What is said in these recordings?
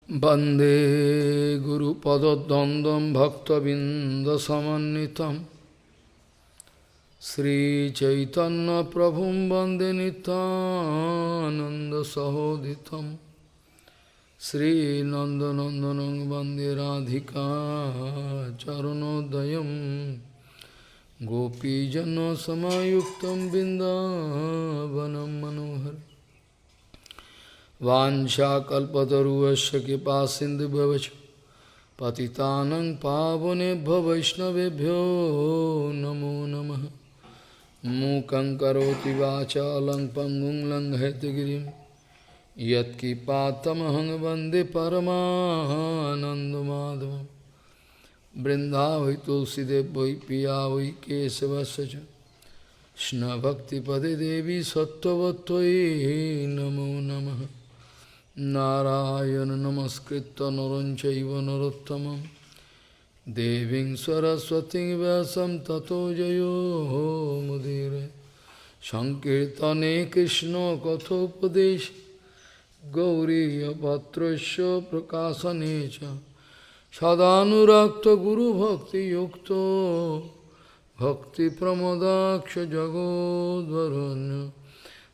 वंदे गुरुपद्वंद्वं भक्तबिंदसमन्वितं श्रीचैतन्यप्रभुं वंदे नित्यानन्दसहोदितं श्रीनन्दनन्दनं वंदे राधिका चरणोदयं गोपीजनसमायुक्तं बिन्दावनं मनोहर वाञ्छाकल्पतरुश्च कृपासिन्धुभ्यश्च पतितानं पावनेभ्यो वैष्णवेभ्यो नमो नमः। मूकं करोति वाचालं पङ्गुं लङ्घयतिगिरिं यत्कृपातमहं वन्दे परमानन्दमाधवं। वृन्दावै तुलसीदेव वै पिया वै केशवस्य च कृष्णभक्तिपदे देवी सत्त्ववत्त्वयि नमो नमः। नारायण नमस्कृत्य नरं चैव नरोत्तमं देवीं सरस्वतीं व्यासं ततो जयो मुदीरये। संकीर्तने कृष्ण कथोपदेश गौरीयपत्रस्य प्रकाशने च सदानुरक्त गुरुभक्तियुक्तो भक्तिप्रमोदाक्ष जगोद्वरुण्य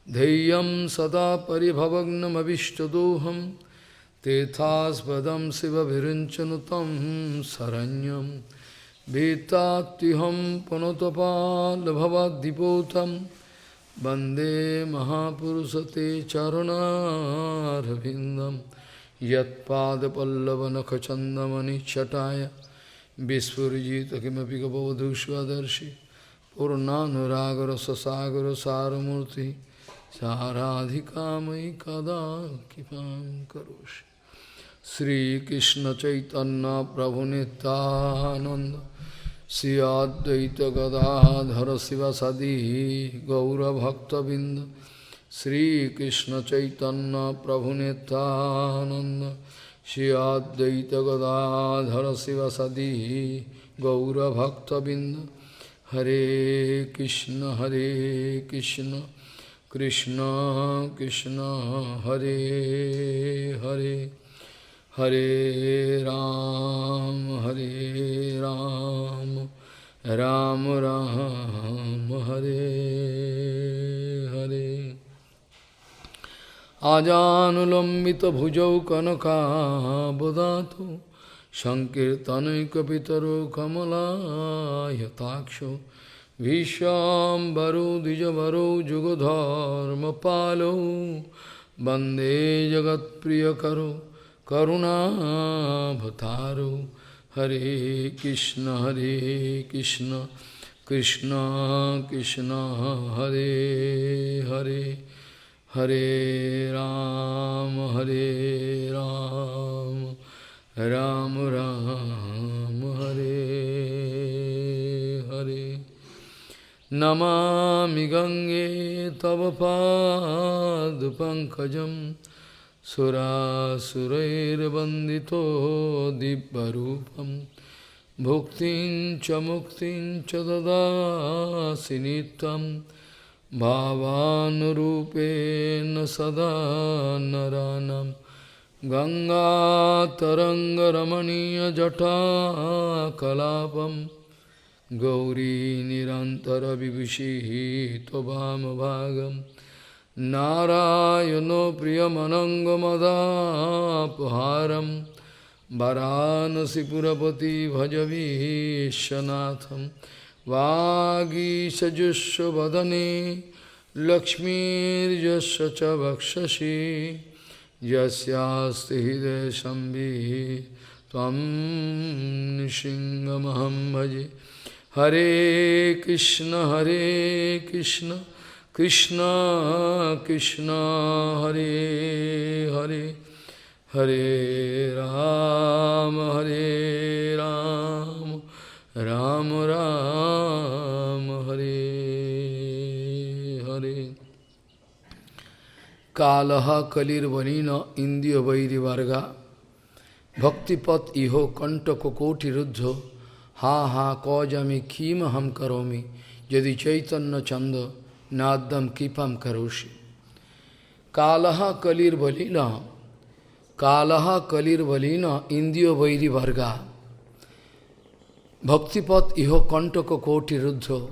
धैर्यं सदा परिभवग्नमभिष्टदोहं तेथास्पदं शिवभिरिञ्चनुतं शरण्यं भीतात्युहं पुनतपालभवद्दिपोतं वन्दे महापुरुषते चरणारविन्दं यत्पादपल्लवनखचन्दमनिच्छटाय विस्फुजित किमपि गपवधूष्वदर्शि पूर्णानुरागर सारमूर्ति साराधिका मयि कदा कृपां करोषि। श्रीकृष्ण चैतन्य प्रभु नित्यानंद श्री अद्वैत गदाधर शिवसदि गौरभक्तबिंद श्रीकृष्ण चैतन्य प्रभु नित्यानंद श्री अद्वैत गदाधर शिवसदि गौरभक्तबिंद। हरे कृष्ण कृष्ण कृष्ण हरे हरे हरे राम राम राम हरे हरे। आजानुलंबित भुजौ कनकाबदातो संकीर्तनैकपितरो कमलायताक्षो विश्वाम्बरो द्विजवरो जुगधर्मपालो वन्दे जगत्प्रियकरो करुणाभतारो। हरे कृष्ण कृष्ण कृष्ण हरे हरे हरे राम राम राम हरे हरे। नमामि गंगे तव पादपङ्कजं सुरासुरैर्वन्दितो दिव्यरूपं भुक्तिं च मुक्तिं च ददासि नित्यं भावानुरूपेण सदा नराणां। गंगातरङ्गरमणीयजटाकलापं गौरी निरन्तरविभूषिः त्ववामभागं नारायणो प्रियमनङ्गमदापहारं वाराणसीपुरपति भजवीशनाथं। वागीशजुष्वदने लक्ष्मीर्यस्य च वक्षसि यस्यास्ति हृदये संवित् त्वं नृसिंहमहं भजे। हरे कृष्ण कृष्ण कृष्ण हरे हरे हरे राम राम राम हरे हरे। कालः कलिर्वनिन इंद्रिय वैरिवर्गा भक्तिपत इहो कंटकोटिरुद्धो हा हा कौजमी खीम हम करोमि यदि चैतन्य चंद नादम कृपम करोषि। कालः कलिर्बलिना Kalaha kalir valina indiyo vairi varga. Bhaktipat iho kantaka koti ruddho.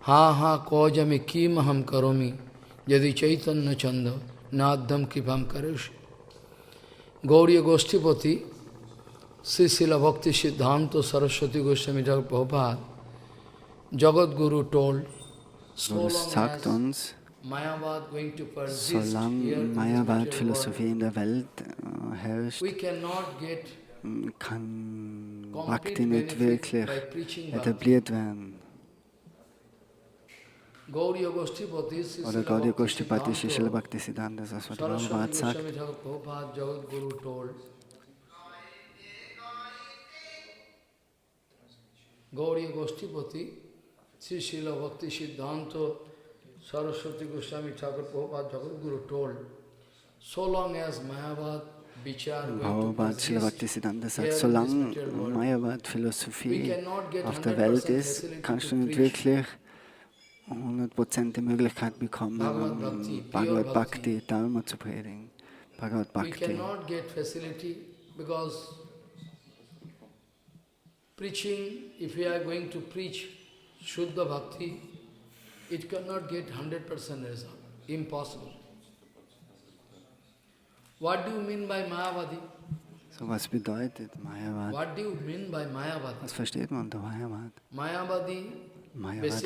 Ha ha kojami kim aham karomi. Yadi chaitanya chanda nadham kipam karesh. Gauriya Goshtipati, Sri Srila Bhakti Siddhanta Saraswati Goswami Prabhupada, Jagat Guru told, so long sagt uns, Mayavad going to persist solange Mayavad-Philosophie in der Welt herrscht, we cannot get kann Bhakti nicht wirklich etabliert werden. Gauriya Goshtipati, Oder Gaudiya Goshtipati, Srila Bhakti Siddhanta Saraswati Prabhupada sagt, Jagat Guru told, Gauriya Goshtipati, Srila Bhakti Siddhanta Saraswati Goswami Thakur Prabhupada Jagat Guru told, so long as Mayavad Vichar Prabhupada Srila Bhakti Siddhanta sagt, solange Mayavad-Philosophie auf der Welt ist, kannst du nicht wirklich 100% die Möglichkeit bekommen, Bhagavad Bhakti, Dharma zu predigen. Bhagavad Bhakti. We cannot get facility because preaching, if we are going to preach Shuddha Bhakti, it cannot get 100% result. Impossible. What do you mean by Mayavadi? So, was bedeutet Mayavad? What do you mean by Mayavadi? Was versteht man unter Mayavad? Mayavadi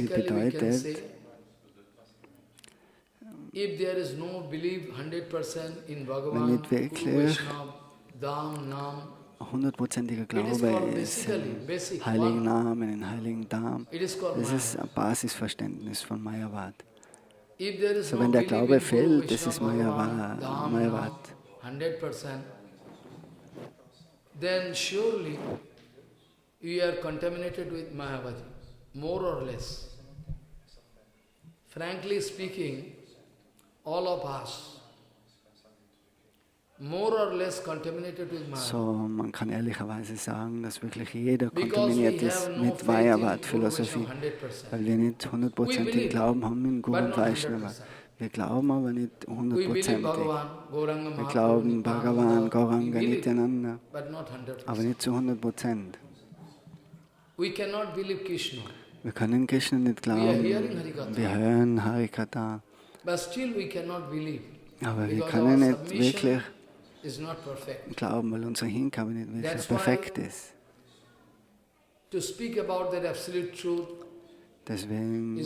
bedeutet, if there is no belief 100% in Bhagavan, Guru Vaishnava, Dham, Nam, 100%iger Glaube ist im Heiligen Namen, in Heiligen Dham. Das ist ein Basisverständnis von Mayavad. So, wenn der Glaube fehlt, das ist Mayavad. 100%, then surely you are contaminated with Mayavadi, more or less. Frankly speaking, all of us, more or less contaminated with Mayavadi. So, man kann ehrlicherweise sagen, dass wirklich jeder kontaminiert ist mit Mayavad-Philosophie, weil wir nicht 100% Glauben haben in Guru und Vaishnava. Wir glauben aber nicht 100%. Wir glauben Bhagavan, Gauranga, Nityananda, aber nicht zu 100%. Wir können Krishna nicht glauben. Wir hören Harikatha. Aber wir können nicht wirklich glauben, weil unsere Hingabe nicht wirklich perfekt ist. Deswegen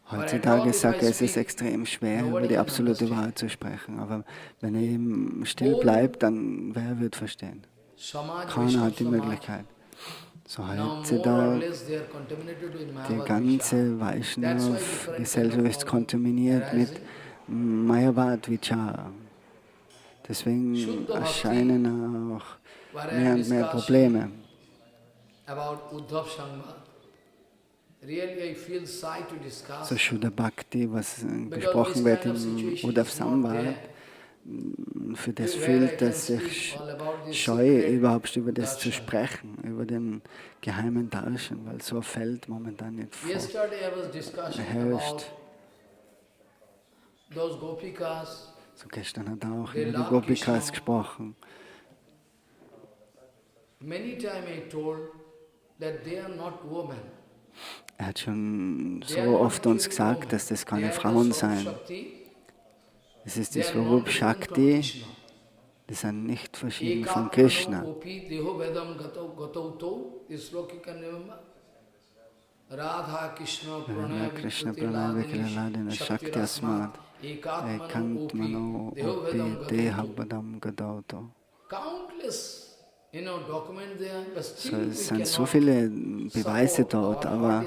heutzutage sage ich, es ist extrem schwer, über die absolute Wahrheit zu sprechen. Aber wenn er eben still bleibt, dann wer wird verstehen? Keiner hat die Möglichkeit. So heutzutage, die ganze Vaishnav-Gesellschaft ist kontaminiert mit Mayavad Vichara. Deswegen erscheinen auch mehr und mehr Probleme. So Shuddha Bhakti, was gesprochen wird im Uddhav Samvad, für das fühlt es sich scheu, überhaupt über das zu sprechen, über den geheimen Darshan, weil so ein Feld momentan nicht herrscht. So gestern hat er auch über die Gopikas gesprochen. Er hat schon so oft uns gesagt, dass das keine Frauen seien. Es ist die Swarup Shakti, die sind nicht verschieden von Krishna. Krishna Pranavikaladina Shakti Asmat Ekant Mano Opi Dehabadam Gadauto. So, es sind so viele Beweise dort, aber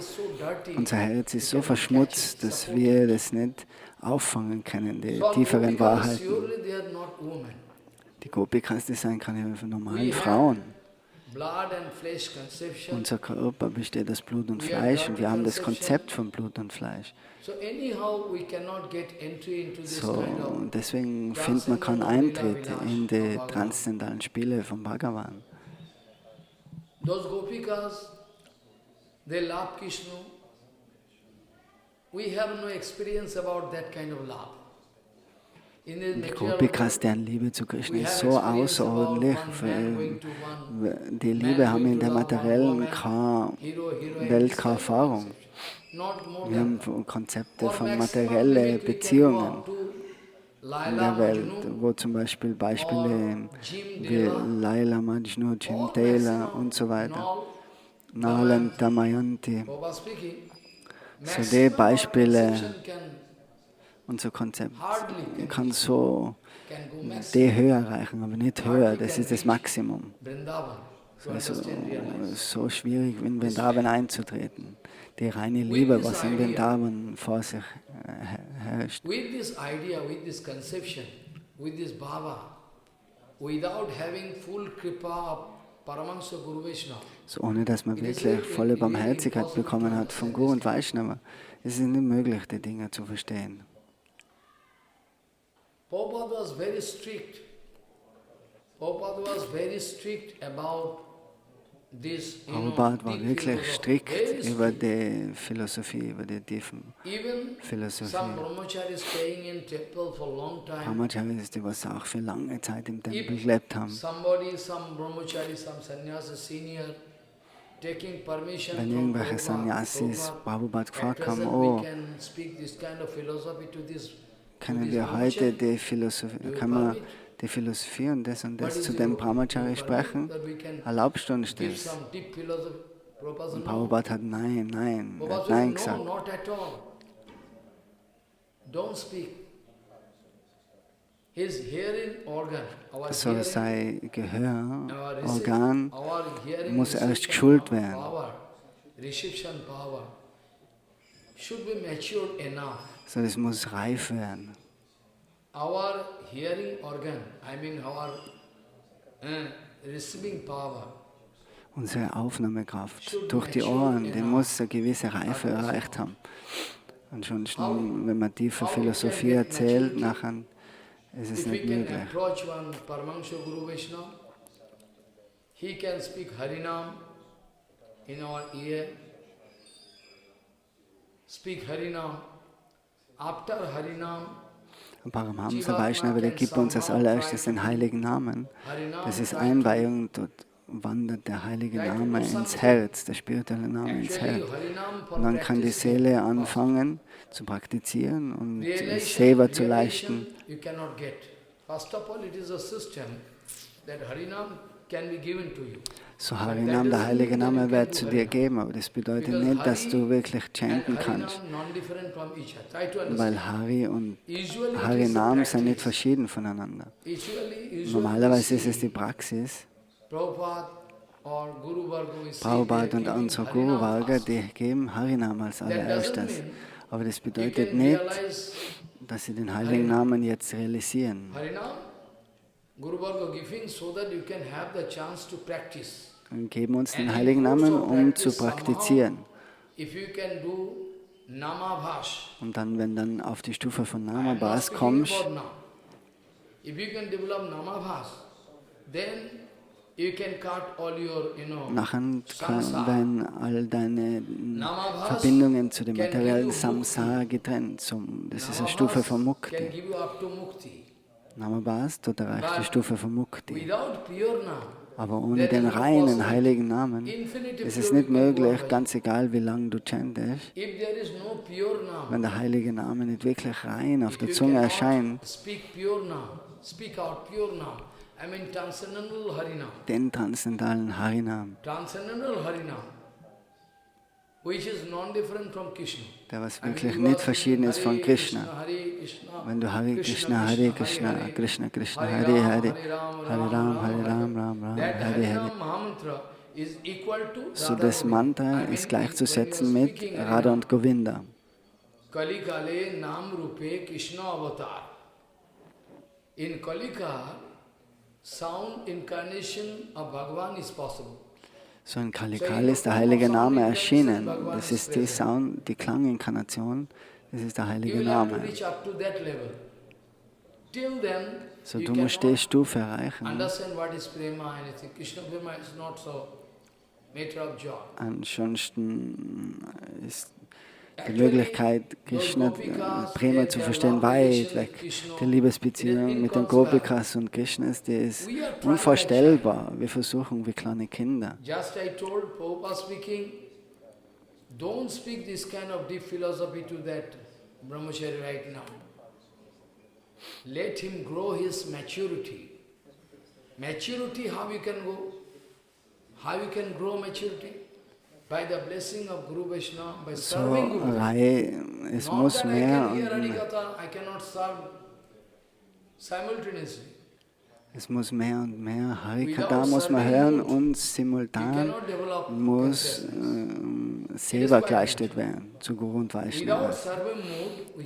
unser Herz ist so verschmutzt, dass wir das nicht auffangen können, die tieferen Wahrheiten. Die Gopikas, die sein kann ja von normalen Frauen. Unser Körper besteht aus Blut und Fleisch und wir haben das Konzept von Blut und Fleisch. So, deswegen findet man keinen Eintritt in die transzendentalen Spiele von Bhagavan. Die Gopikas, deren Liebe zu Krishna ist so außerordentlich. Die Liebe haben in der materiellen Welt keine Erfahrung. Wir haben Konzepte von materiellen Beziehungen in der Welt, wo zum Beispiel Beispiele wie Laila, Majnu, Jim Taylor und so weiter, Nalan, Damayanti, so die Beispiele, unser Konzept kann so die Höhe erreichen, aber nicht höher, das ist das Maximum. Es ist so schwierig, in Vrindavan einzutreten. Die reine Liebe, was in Vrindavan vor sich herrscht. With this idea, with this conception, with this bhava, without having full kripa of Paramahansa Guru Vaishnava, so ohne dass man wirklich volle Barmherzigkeit bekommen hat von Guru und Vaishnava, ist es nicht möglich, die Dinge zu verstehen. Prabhupada was very strict. Prabhupada was very strict about this, Prabhupada war wirklich strikt über die Philosophie, über die tiefen Philosophie. Brahmacharis, die was auch für lange Zeit im Tempel gelebt haben. Wenn irgendwelche Sannyasis Prabhupada gefragt haben, oh, können wir heute die Philosophie und das zu dem Brahmachari sprechen? Erlaubst du uns das? Und Prabhupada hat nein gesagt. So sein Gehörorgan muss erst geschult werden. So, das muss reif werden. Our hearing organ, I mean our receiving power. Unsere Aufnahmekraft durch die Ohren, die muss eine gewisse Reife erreicht haben. Ansonsten, wenn man tiefe Philosophie erzählt, nachher ist es nicht möglich. He can speak Harinam in our ear. Speak Harinam. After Harinam, Paramahamsa Vaishnava, der gibt uns als allererstes den heiligen Namen. Das ist Einweihung, dort wandert der heilige Name ins Herz, der spirituelle Name ins Herz. Und dann kann die Seele anfangen zu praktizieren und Seva zu leisten. So Harinam, der heilige Name, wird zu dir geben, aber das bedeutet nicht, dass du wirklich chanten kannst. Weil Hari und Harinam sind nicht verschieden voneinander. Normalerweise ist es die Praxis. Prabhupada und unsere Guru Varga, die geben Harinam als allererstes. Aber das bedeutet nicht, dass sie den heiligen Namen jetzt realisieren. Und geben uns den heiligen Namen, um zu praktizieren. Und dann, wenn dann auf die Stufe von Namabhas kommst, nachher werden all deine Verbindungen zu dem materiellen Samsara getrennt. Das ist eine Stufe von Mukti. Namabhas, dort erreicht die Stufe von Mukti. Aber ohne den reinen heiligen Namen ist es nicht möglich, ganz egal wie lange du chantest, wenn der heilige Name nicht wirklich rein auf der Zunge erscheint, den transzendentalen Harinam, der was wirklich nicht verschieden ist von Krishna. Wenn du Hare Krishna, Krishna Krishna, Hare Hare, Hare Ram, Ram Ram, Hare Hare. So das Mantra ist gleichzusetzen mit Radha und Govinda. In Kalika, sound incarnation of Bhagavan is possible. So in Kalikal ist der heilige Name erschienen. Das ist die Sound, die Klanginkarnation, das ist der heilige Name. So du musst die Stufe erreichen. Ansonsten ist die Möglichkeit, Krishna prima zu verstehen, weit weg. Die Liebesbeziehung mit den Gopikas und Krishnas, die ist unvorstellbar. Wir versuchen wie kleine Kinder. Just I told Prabhupada speaking, don't speak this kind of deep philosophy to that brahmachari right now. Let him grow his maturity. Maturity, how you can go? How you can grow maturity? By the blessing of Guru Vaishnava, by serving Guru. Es muss mehr I cannot serve simultaneously. Es muss mehr und mehr Harikatha muss man hören und simultan muss Seva gleichgestellt werden zu Guru und Vaishnava.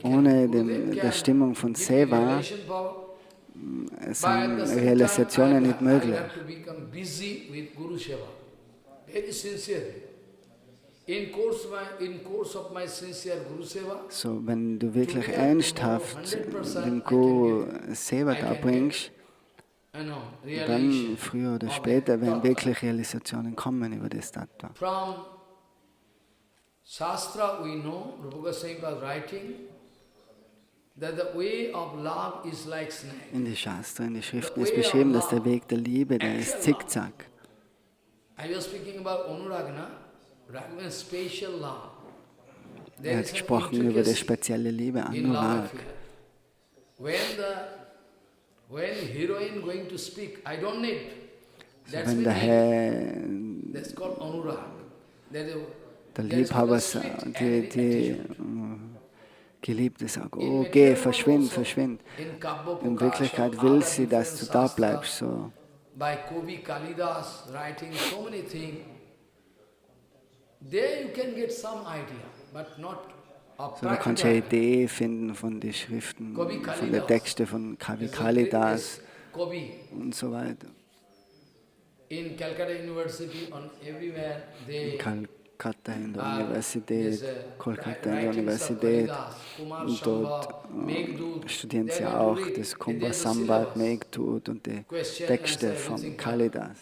Ohne die Stimmung von Seva sind Realisationen nicht möglich. So, wenn du wirklich ernsthaft dem Guru Seva darbringst, dann früher oder später werden wirklich Realisationen kommen über das Tattva. From Shastra we know, Rupa Goswami was writing, that the way of love is like snake. In den Shastra, in den Schriften ist beschrieben, dass der Weg der Liebe, der ist Zickzack. I was speaking about Anuragna, Ragna special love. Er hat gesprochen über die spezielle Liebe, Anurag. When heroine going to speak, I don't need. Wenn der Herr, That's called Anurag. der Liebhaber, die Geliebte sagt, oh geh, verschwind, verschwind. In Wirklichkeit will sie, dass du da bleibst. So. By Kavi Kalidas writing so many things, there you can get some idea, but not. So, da kannst du eine Idee finden von den Schriften, von den Texten von Kavi Kalidas und so weiter. In Calcutta University, on everywhere they Kolkata in der Universität, Kolkata in der Universität, und dort studieren sie auch das Kumbha Sambat, Meghdut und die Texte von Kalidas.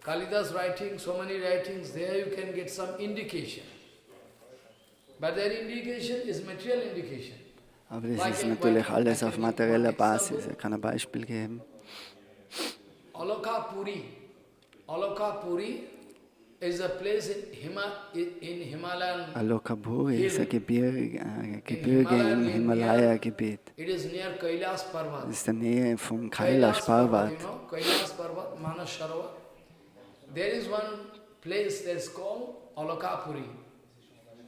Kalidas writing, so many writings, there you can get some indication. But that indication is material indication. Aber das ist natürlich alles auf materieller Basis. Ich kann ein Beispiel geben. Alokapuri is a place in Himalayan. Alokapuri ist ein Gebirge im Himalaya-Gebiet. It is near Kailas Parvat. Das ist in der Nähe vom Kailash Parvat. Kailas Parvat, Manas Sarovar. There is one place that is called Alokapuri.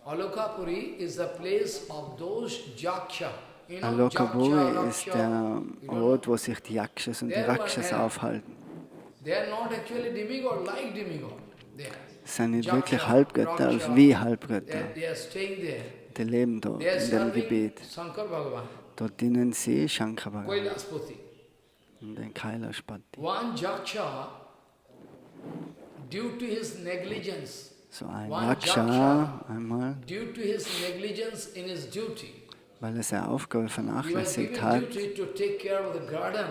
Alokapuri is the place of those Jaksha. Alokapuri ist der Ort, wo sich die Yakshas und die Rakshas aufhalten. They are not actually demigod, like demigod. Es sind nicht wirklich Halbgötter, wie Halbgötter. Die leben dort, in dem Gebiet. Dort dienen sie Shankar Bhagavan und den Kailashpati. One Jaksha, due to his negligence, So ein Yaksha einmal, due to his negligence in his duty, weil er seine Aufgabe he was vernachlässigt given hat, duty to take care of the garden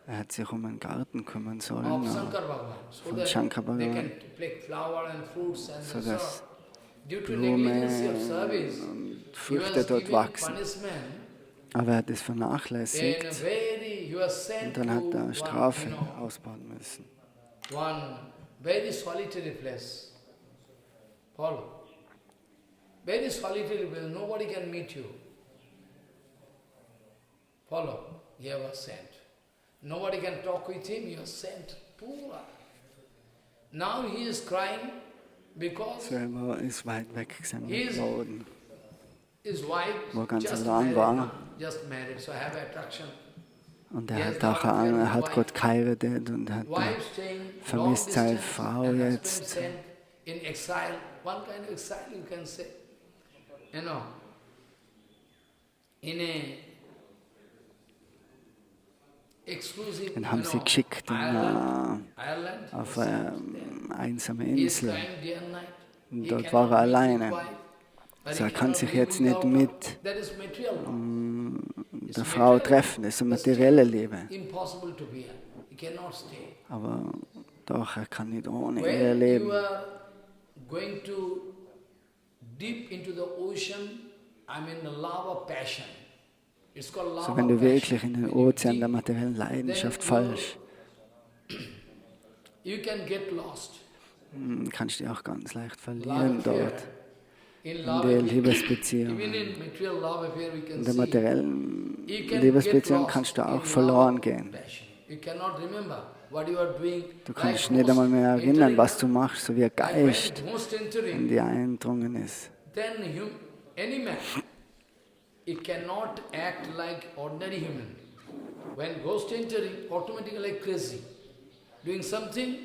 er hat sich um einen Garten kümmern sollen, of Shankar Bhagavan, so von that Shankar they Bhagavan, can pluck flower and fruits and so sodass on. Due to negligence of Blumen service, und he Früchte was dort given wachsen. punishment. Aber er hat es In a vernachlässigt he was sent und dann hat to er Strafe ausbauen müssen. one very solitary place. Follow. Very solitary place, nobody can meet you. Follow. He was sent. Nobody can talk with him, he was sent. Poor. Now he is crying because So, er ist weit weg gesendet worden, his wife wo er ganz just allein married, war. just married, so have attraction. Und er hat auch er hat Gott geheiratet und hat Wife staying vermisst long seine distance, Frau and husband jetzt. sent in exile, one kind of exile you can say, you know, in a exclusive, Den haben sie geschickt Ireland, auf eine einsame he is Insel. crying day and night. Und He dort cannot war er meet his alleine. wife, but Also he er kann cannot sich live jetzt nicht without mit her. That is material. der Frau treffen. Das ist eine materielle Liebe. Impossible to bear. He cannot stay. Aber doch, er kann nicht ohne ihr When you leben. are going to deep into the ocean, I mean the love of passion. It's called So, love wenn of du wirklich passion. in den When you Ozean der deep, materiellen then Leidenschaft fallst, you can get lost. kannst du dich auch ganz leicht Love verlieren affair. dort. In In love der affair, even Liebesbeziehung. in material love affair, we In can der see materiellen you can get Liebesbeziehung lost kannst du auch in verloren love gehen. passion. You cannot remember what you are doing. Du Like kannst nicht einmal mehr erinnern, entering, was du machst, so wie ein like Geist when ghost in entering, dir eindrungen ist. then any man, it cannot act like ordinary human. When ghost entering, automatically like crazy, doing something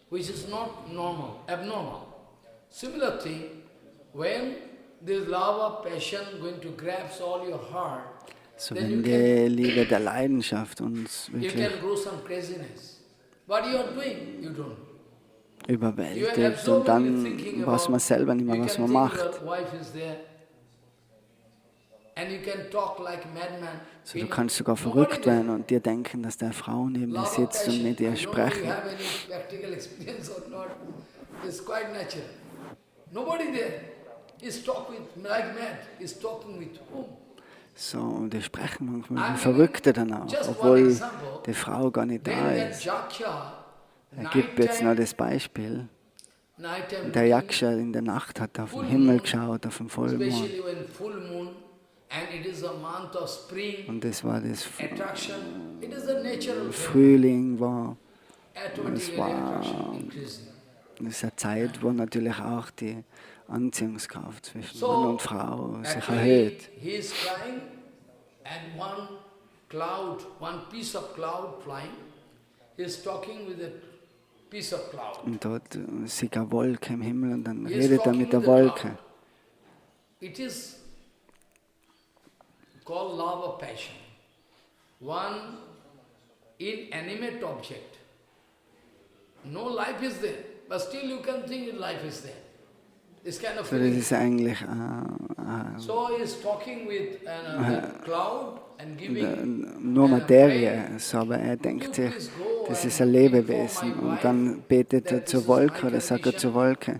which is not normal, abnormal. Similar thing, when this love of passion going to grasp all your heart, So, then wenn die Liebe der Leidenschaft uns you wirklich can grow some craziness. What you are doing, you don't. You are überwältigt und absorbed dann with thinking weiß man about, selber nicht mehr, you was can man think macht. your wife is there, and you can talk like madman. So, du kannst sogar verrückt werden und dir denken, dass der Frau neben dir sitzt und mit dir I don't know if you sprechen. have any practical experience or not. It's quite natural. Nobody there is talking like mad. Is talking with whom? So, und die sprechen manchmal wie Verrückte dann auch, Just one obwohl example. die Frau gar nicht da Then that ist. Jaksha, Er gibt jetzt noch das Beispiel. Der Yaksha in der Nacht hat auf den Himmel geschaut, auf den Vollmond. especially when full moon, and it is a month of spring, Und das war das attraction, it is a natural thing. Frühling war. Automatically war- attraction increasing. Das ist eine Zeit, wo natürlich auch die Anziehungskraft zwischen Mann und Frau sich actually, erhöht. he is flying, and one cloud, one piece of cloud flying, he is talking with a piece of cloud. Und dort sieht eine Wolke im Himmel und dann He is redet er talking mit der with the Wolke. cloud. It is called love of passion. One inanimate object. No life is there, but still you can think life is there. This kind of So, das feeling. ist eigentlich So he is talking with a cloud and giving nur Materie, so, aber er denkt sich, das ist ein Lebewesen. Und dann betet er zur Wolke oder sagt er zur Wolke,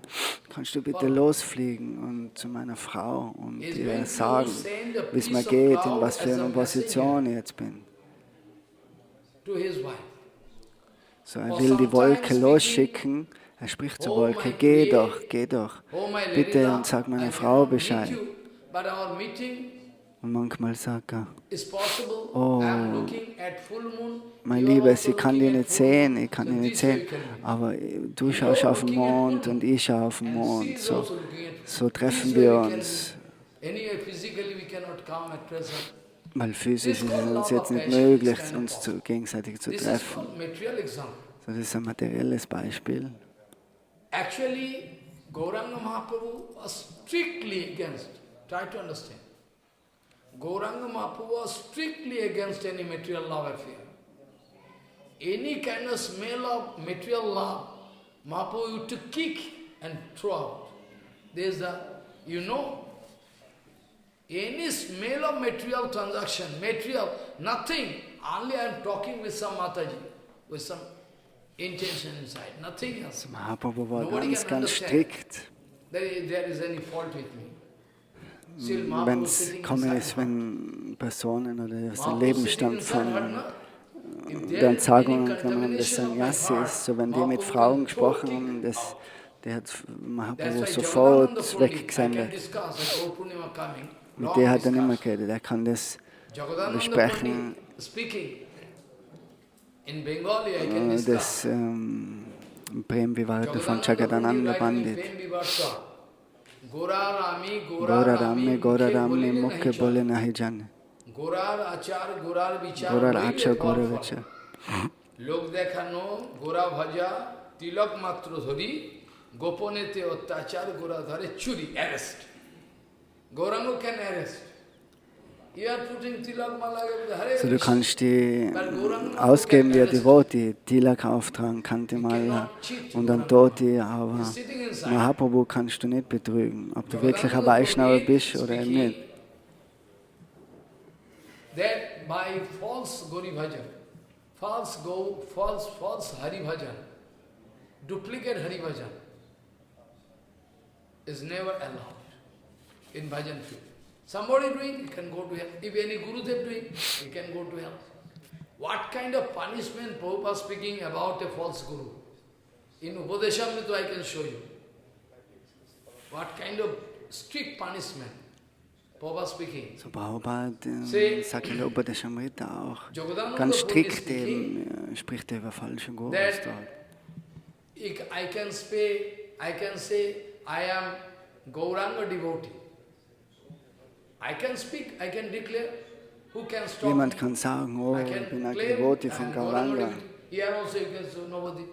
kannst du bitte losfliegen und zu meiner Frau und ihr sagen, wie es mir geht, in was für einer Position ich jetzt bin. to his wife. So, er will die Wolke losschicken. Er spricht zur Wolke, geh doch, bitte und sag meiner Frau Bescheid. But our meeting Und manchmal sagt er, is possible. Oh, I am looking at full moon. mein You are Lieber, also ich kann looking dich at nicht full moon. sehen, ich kann So dich nicht this way sehen, you can meet. aber du schaust auf den Mond und ich schaue auf den And she Mond. is So, also looking at so treffen this way wir we can- uns, Anyway, physically we cannot come at present. weil physisch ist es uns jetzt nicht möglich, uns gegenseitig zu This is treffen. called material example. So, das ist ein materielles Beispiel. Actually, Gauranga Mahaprabhu was strictly against. Try to understand. Gauranga Mahaprabhu was strictly against any material love affair. Any kind of smell of material love, Mahaprabhu used to kick and throw out. There's a, any smell of material transaction, material, nothing. Only I am talking with some Mataji, with some intention inside, nothing else. Mahaprabhu war Nobody ganz, can ganz understand. strikt. There is any fault with me. Still Wenn Mahaprabhu es sitting kommen inside ist, her. wenn Personen oder aus dem Mahaprabhu Lebensstand sitting inside her, von no? If there der is Entsagung any angenommen, das contamination of my Sannyasi heart, ist, so wenn die mit Mahaprabhu Frauen can gesprochen throw haben, it out. der hat That's Mahaprabhu why Jagadananda sofort Pandit, I can weggesendet. discuss, and Gaur Purnima coming, Mit long der hat er nicht mehr discussion. geredet, er kann das Jagadananda besprechen, Pandit speaking. In Bengali I can discuss. das Prem Vivarta von Jagadananda Pandit. Gora Rami, Gora Rami, Mukhe Bole Nahi Jane. Gorar achar, gorar vichar, Gora bhaive Acha, fal Gora fal. Vacha. লোক দেখানো গোরা ভাজা তিলক মাত্র ধরি গোপনেতে অত্যাচার গোরা ধরে চুরি arrest Gauranga can arrest you are putting তিলক মালা হরে So, du kannst die ausgeben wie ein Devoti, Tilak auftragen, Kantimala und dann Toti, aber Mahaprabhu kannst du nicht betrügen, ob du wirklich ein Vaishnava bist oder eben nicht. that by false Gauri Bhajan, false Hari Bhajan, duplicate Hari Bhajan is never allowed. in bhajan field. Somebody doing, he can go to hell. If any Gurudev doing, he can go to hell. What kind of punishment Prabhupada speaking about a false Guru? In Upadeshamrita I can show you. What kind of strict punishment Prabhupada speaking. So Prabhupada sagt in der Upadeshamrita auch ganz strikt eben, spricht er über falsche Gurus dort. I can say, I am Gauranga devotee. I can speak, I can declare. Who can stop Jemand me? kann sagen, oh, I ich can bin ein claim, Devotee I von am Gauranga. Here also you can say nobody.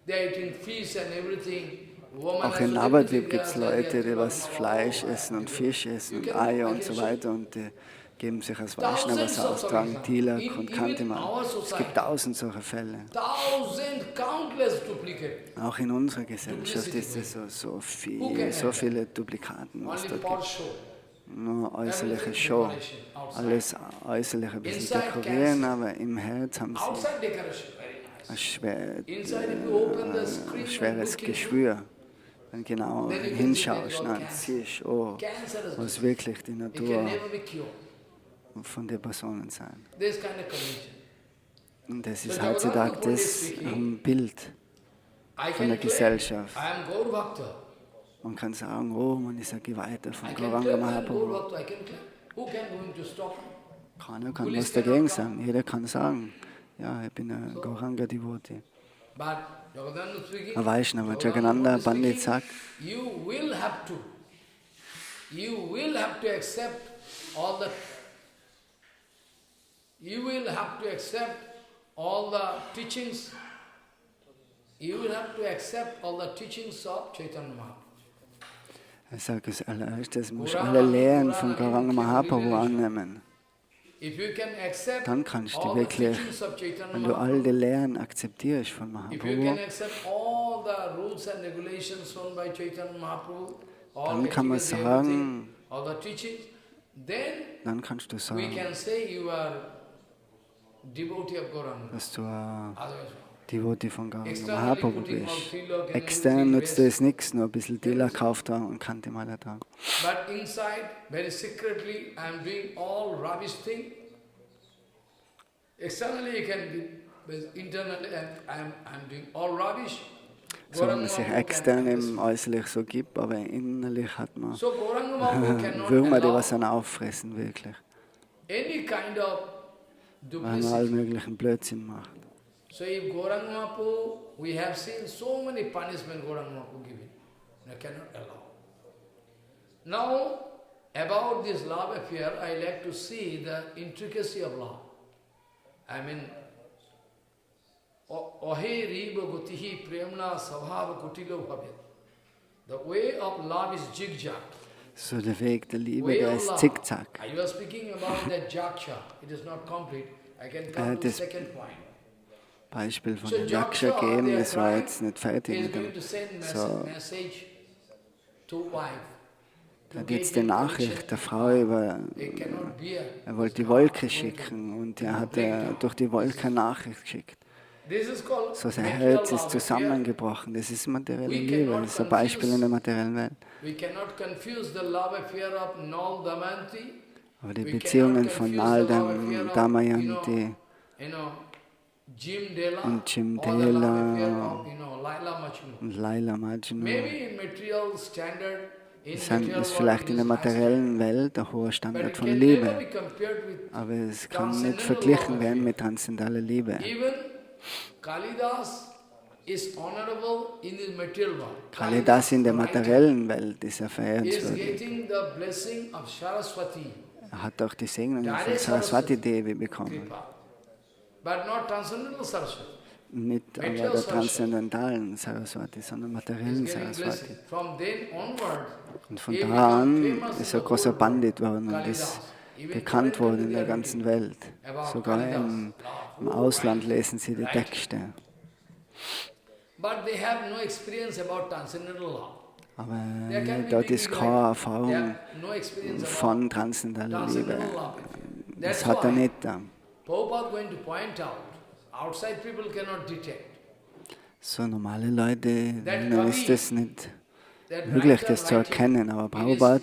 They are eating fish and everything. Woman Auch in has Navadvip everything. gibt es Leute, die was Fleisch essen und Fisch essen und Eier und so weiter und die geben sich als Vaishnavas aus, tragen Tilak und Kantiman. Es gibt 1000 solche Fälle. Countless duplicate. Auch in unserer Gesellschaft ist es so viele Duplikaten, was dort gibt. Nur äußerliche Show, alles äußerliche ein bisschen dekorieren, aber im Herz haben sie ein schweres Geschwür. Wenn du genau hinschaust, dann siehst du, oh, was wirklich die Natur von den Personen sein. Und das ist heutzutage das Bild von der Gesellschaft. Man kann sagen, oh, man ist ein Geweihter von Gauranga Mahaprabhu. Keiner kann was dagegen sagen. Jeder kann sagen, ja, ich bin ein Gauranga Devotee. Ein Vaishnava, Jagadananda Pandit sagt, you will have to accept all the teachings. You will have to accept all the teachings of Chaitanya Mahaprabhu. Er sagt, als allererstes musst du alle Lehren von Gauranga Mahaprabhu annehmen. Dann kannst du wirklich, wenn du all die Lehren akzeptierst von Mahaprabhu, dann kann man sagen, dann kannst du sagen, dass du ein Devotee von Gauranga Mahaprabhu bist. Extern nutzt es nichts, nur ein bisschen Dila kauft er und kann die mal ertragen. But inside, very secretly, I am doing all rubbish thing. Externally, you can do, but internally, I am doing all rubbish. So, wenn man sich extern eben äußerlich so gibt, aber innerlich hat man Würmer, die was dann auffressen, wirklich. Any kind of weil man all möglichen Blödsinn macht. So if Gauranga Mahaprabhu, we have seen so many punishment Gauranga Mahaprabhu giving. I cannot allow. Now, about this love affair, I like to see the intricacy of love. I mean, Ohe riva gutihi premna savhava kutilo bhavet. The way of love is zigzag. So der Weg der Liebe, der ist zickzack. I was speaking about that jaksha. It is not complete. I can come to the second point. Beispiel von der Jaksha geben, das war jetzt nicht fertig mit dem. So, er hat jetzt die Nachricht der Frau über, er wollte die Wolke schicken und er hat durch die Wolke eine Nachricht geschickt. So sein Herz ist zusammengebrochen, das ist materielle Liebe, das ist ein Beispiel in der materiellen Welt. Aber die Beziehungen von Nal, Damayanti und Jimdela und Laila Majnu ist vielleicht in der materiellen Welt ein hoher Standard von Liebe, aber es kann nicht verglichen werden mit transzendentaler Liebe. Kalidas in der materiellen Welt ist er verehrenswürdig. Er hat auch die Segnung von Saraswati Devi bekommen. Nicht aber der transzendentalen Saraswati, sondern materiellen Saraswati. Und von da an ist er großer Pandit worden und ist bekannt worden in der ganzen Welt. Sogar im Ausland lesen sie die Texte. Aber dort ist keine Erfahrung von transzendentaler Liebe. Das hat er nicht da. So normale Leute, dann ist das nicht möglich, das zu erkennen, aber Prabhupada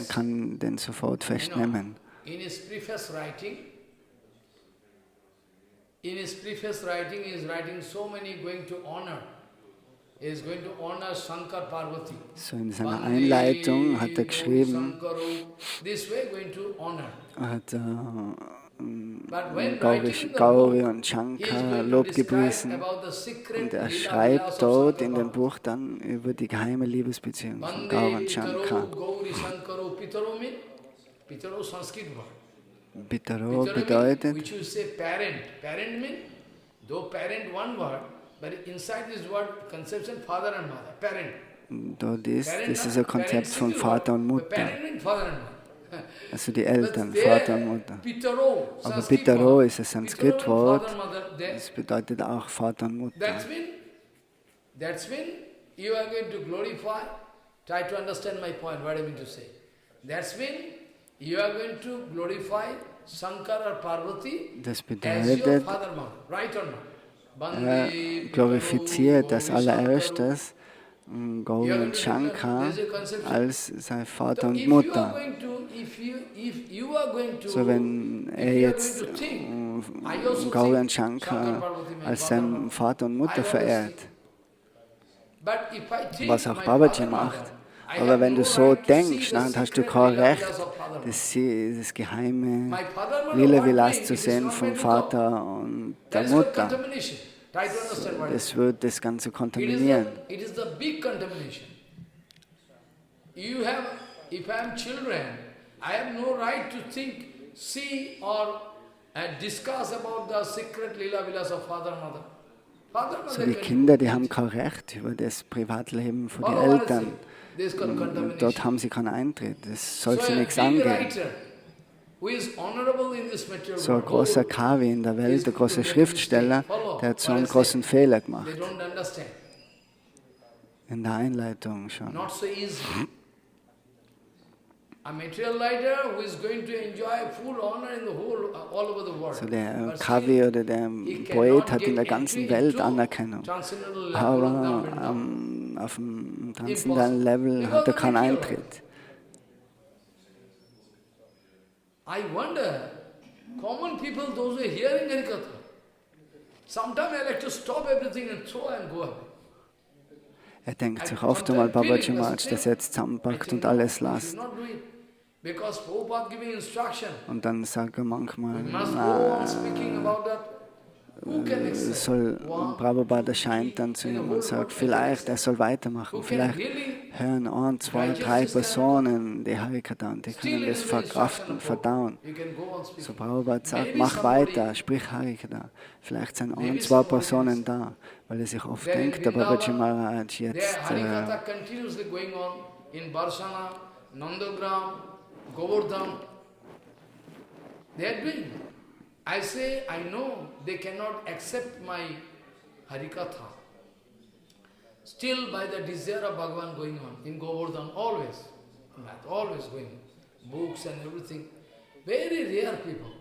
kann den sofort festnehmen. In his preface writing, he is writing so many going to honor. He is going to honor Shankar Parvati. So in seiner Einleitung hat er geschrieben, This way going to honor. hat Gauri und Shankar Lob gepriesen. Und er schreibt dort in dem Buch dann über die geheime Liebesbeziehung von Gauri und Shankar. Pitaro bedeutet, dort ist, das ist ein Konzept von Vater und Mutter. Also die Eltern, Vater und Mutter. Aber Pitaro ist ein Sanskrit-Wort, das bedeutet auch Vater und Mutter. That's when you are going to glorify, try to understand my point, what I mean to say. That's when you are going to glorify Shankar or Parvati as your father, mother, right or not? Er glorifiziert als allererstes Gauri und Shankar als sein Vater und Mutter. So wenn er jetzt Gauri und Shankar als sein Vater und Mutter verehrt, was auch Babaji macht, aber wenn du so denkst, dann hast du kein Recht, das geheime Lila-Vilas zu sehen vom Vater und der Mutter. Das wird das Ganze kontaminieren. It is the big contamination. If I am children, I have no right to think, see or discuss about the secret Lila Vilas of Father and Mother. So die Kinder, die haben kein Recht über das Privatleben von den Eltern. Und dort haben sie keinen Eintritt. Das soll sie nichts angehen. So ein großer Kavi in der Welt, ein großer Schriftsteller, der hat so einen großen Fehler gemacht. In der Einleitung schon. So der Kavi oder der Poet hat in der ganzen Welt Anerkennung. Aber auf dem transzendentalen Level hat er keinen Eintritt. I wonder, common people, those who are hearing Harikatha, sometimes I like to stop everything and throw and go away. Er denkt sich oft einmal, Babaji Maharaj, dass er jetzt zusammenpackt und alles lässt. Und dann sagt er manchmal, Prabhupada erscheint dann zu ihm und sagt, vielleicht, er soll weitermachen, vielleicht hören 1, 2, 3 Personen die Harikatha und die können das verkraften, verdauen. So Prabhupada sagt, mach weiter, sprich Harikatha. Vielleicht sind 1, 2 Personen da, weil er sich oft denkt, der Babaji Maharaj jetzt I say, I know they cannot accept my Harikatha. Still by the desire of Bhagavan going on, in Govardhan, always going on. Books and everything. Very rare people,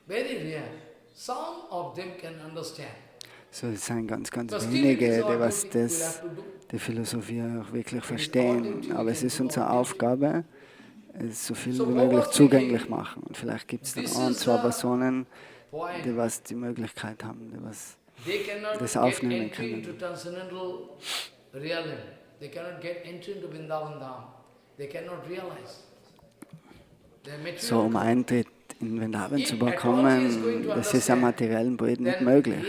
very rare. Some of them can understand. So, es sind ganz wenige, die was die Philosophie auch wirklich verstehen. Aber es ist unsere Aufgabe, es so viel wie möglich zugänglich machen. Und vielleicht gibt es dann 1, 2 Personen, die was die Möglichkeit haben, die was das aufnehmen können. So, um Eintritt in Vrindavan zu bekommen, das ist am materiellen Brot nicht möglich.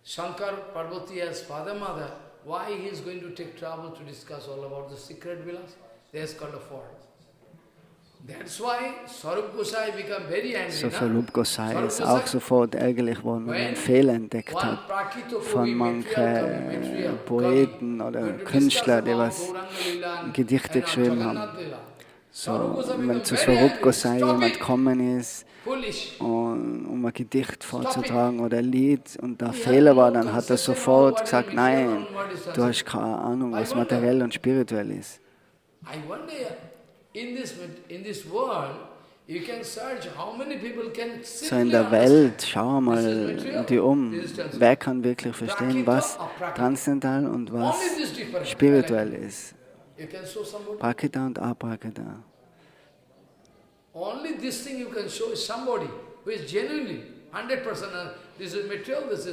Shankar Parvati as father, mother, why he is going to take trouble to discuss all about the secret vilas? They has got a fault. That's why Swarup Gosai became very angry. So Swarup Gosai ist auch sofort ärgerlich geworden, wenn er einen Fehler entdeckt hat von manchen Poeten oder Künstlern, die was Gedichte geschrieben haben. So, wenn zu Swarup Gosai jemand gekommen ist, um ein Gedicht vorzutragen oder ein Lied und da Fehler war, dann hat er sofort gesagt, nein, du hast keine Ahnung, was materiell und spirituell ist. So in der Welt, schau mal die um. Wer kann wirklich verstehen, was transzendental und was spirituell ist? Prakita und Aprakita. Only this thing you can show is somebody who is genuinely 100%. This is material. This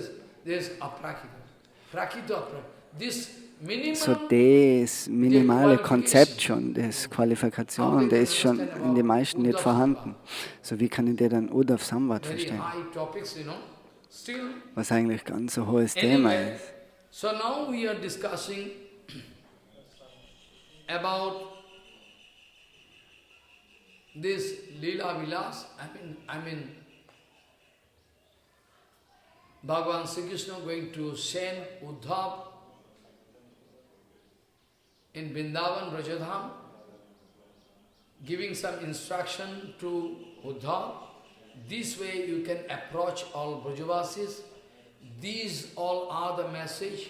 is aprakita. Prakita, aprakita. This So das minimale Konzept schon, das Qualifikation, das ist schon in den meisten nicht vorhanden. So wie kann ich dir dann Uddhav Samvat verstehen? Was eigentlich ganz so hohes Thema ist. So now we are discussing about this Leela Vilas. I mean, Bhagavan Sri Krishna going to send Uddhav in Vrindavan, Brajadham, giving some instruction to Uddhav. This way you can approach all Brajavasis. These all are the message.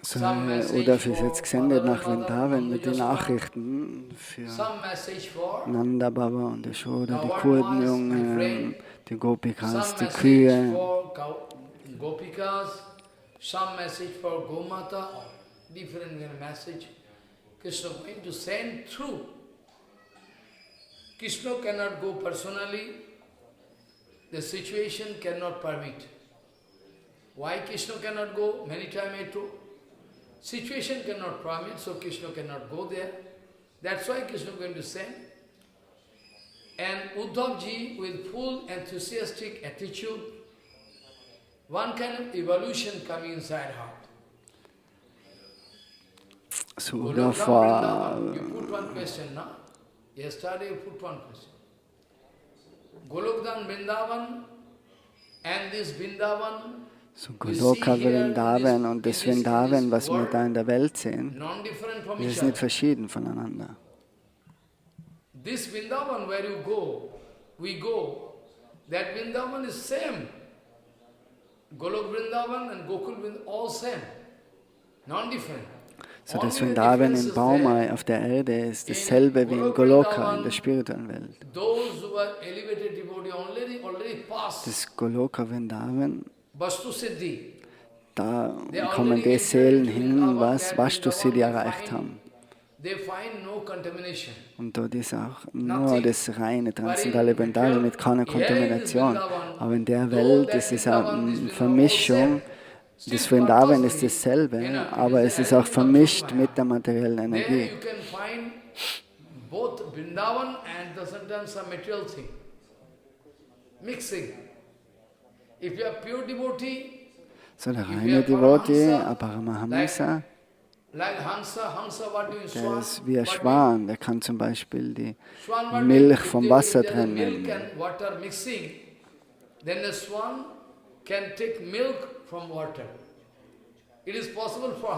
So, Uddhav ist jetzt gesendet nach Vrindavan mit den Nachrichten für Nanda Baba und Yashoda, die Kurdenjungen, die Gopikas, die Kühe. Some message for Gomata, different message. Krishna is going to send through. Krishna cannot go personally. The situation cannot permit. Why Krishna cannot go? Many times I told. Situation cannot permit, so Krishna cannot go there. That's why Krishna is going to send. And Uddhavji, with full enthusiastic attitude, one kind of evolution coming inside heart. So Uddhav war... You put one question, no? Yesterday you put one question. Golokdhan Vrindavan and this Vrindavan. So Goloka Vrindavan und das Vrindavan, was wir da in der Welt sehen, ist nicht verschieden voneinander. This Vrindavan where you go, we go, that Vrindavan is same. Golok Vrindavan and Gokul Vrindavan, all same, non-different. So das Vrindavan in Baumai auf der Erde ist dasselbe wie in Goloka in der spirituellen Welt. Das Goloka Vrindavan, da kommen die Seelen hin, was Vashtu Siddhi erreicht haben. Und dort ist auch nur das reine transzendentale Vrindavan mit keiner Kontamination. Aber in der Welt ist es eine Vermischung. Das Vrindavan ist dasselbe, aber es ist auch vermischt mit der materiellen Energie. So der reine Devotee, Paramahamsa, der ist wie ein Schwan, der kann zum Beispiel die Milch vom Wasser trennen. From water. It is possible for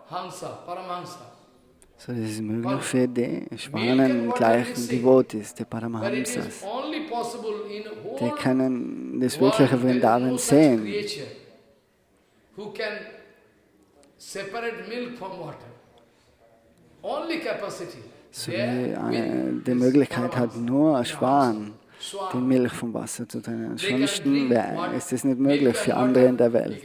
Hamsa, Paramahamsa. So, das ist möglich für die Schwanen gleichen Devotees, die Paramahamsas. Die können das wirkliche Vrindavan sehen. Who can separate milk from water? Only capacity. So, die Möglichkeit hat nur ein Schwan, die Milch vom Wasser zu trennen. Ansonsten ist es nicht möglich für andere in der Welt.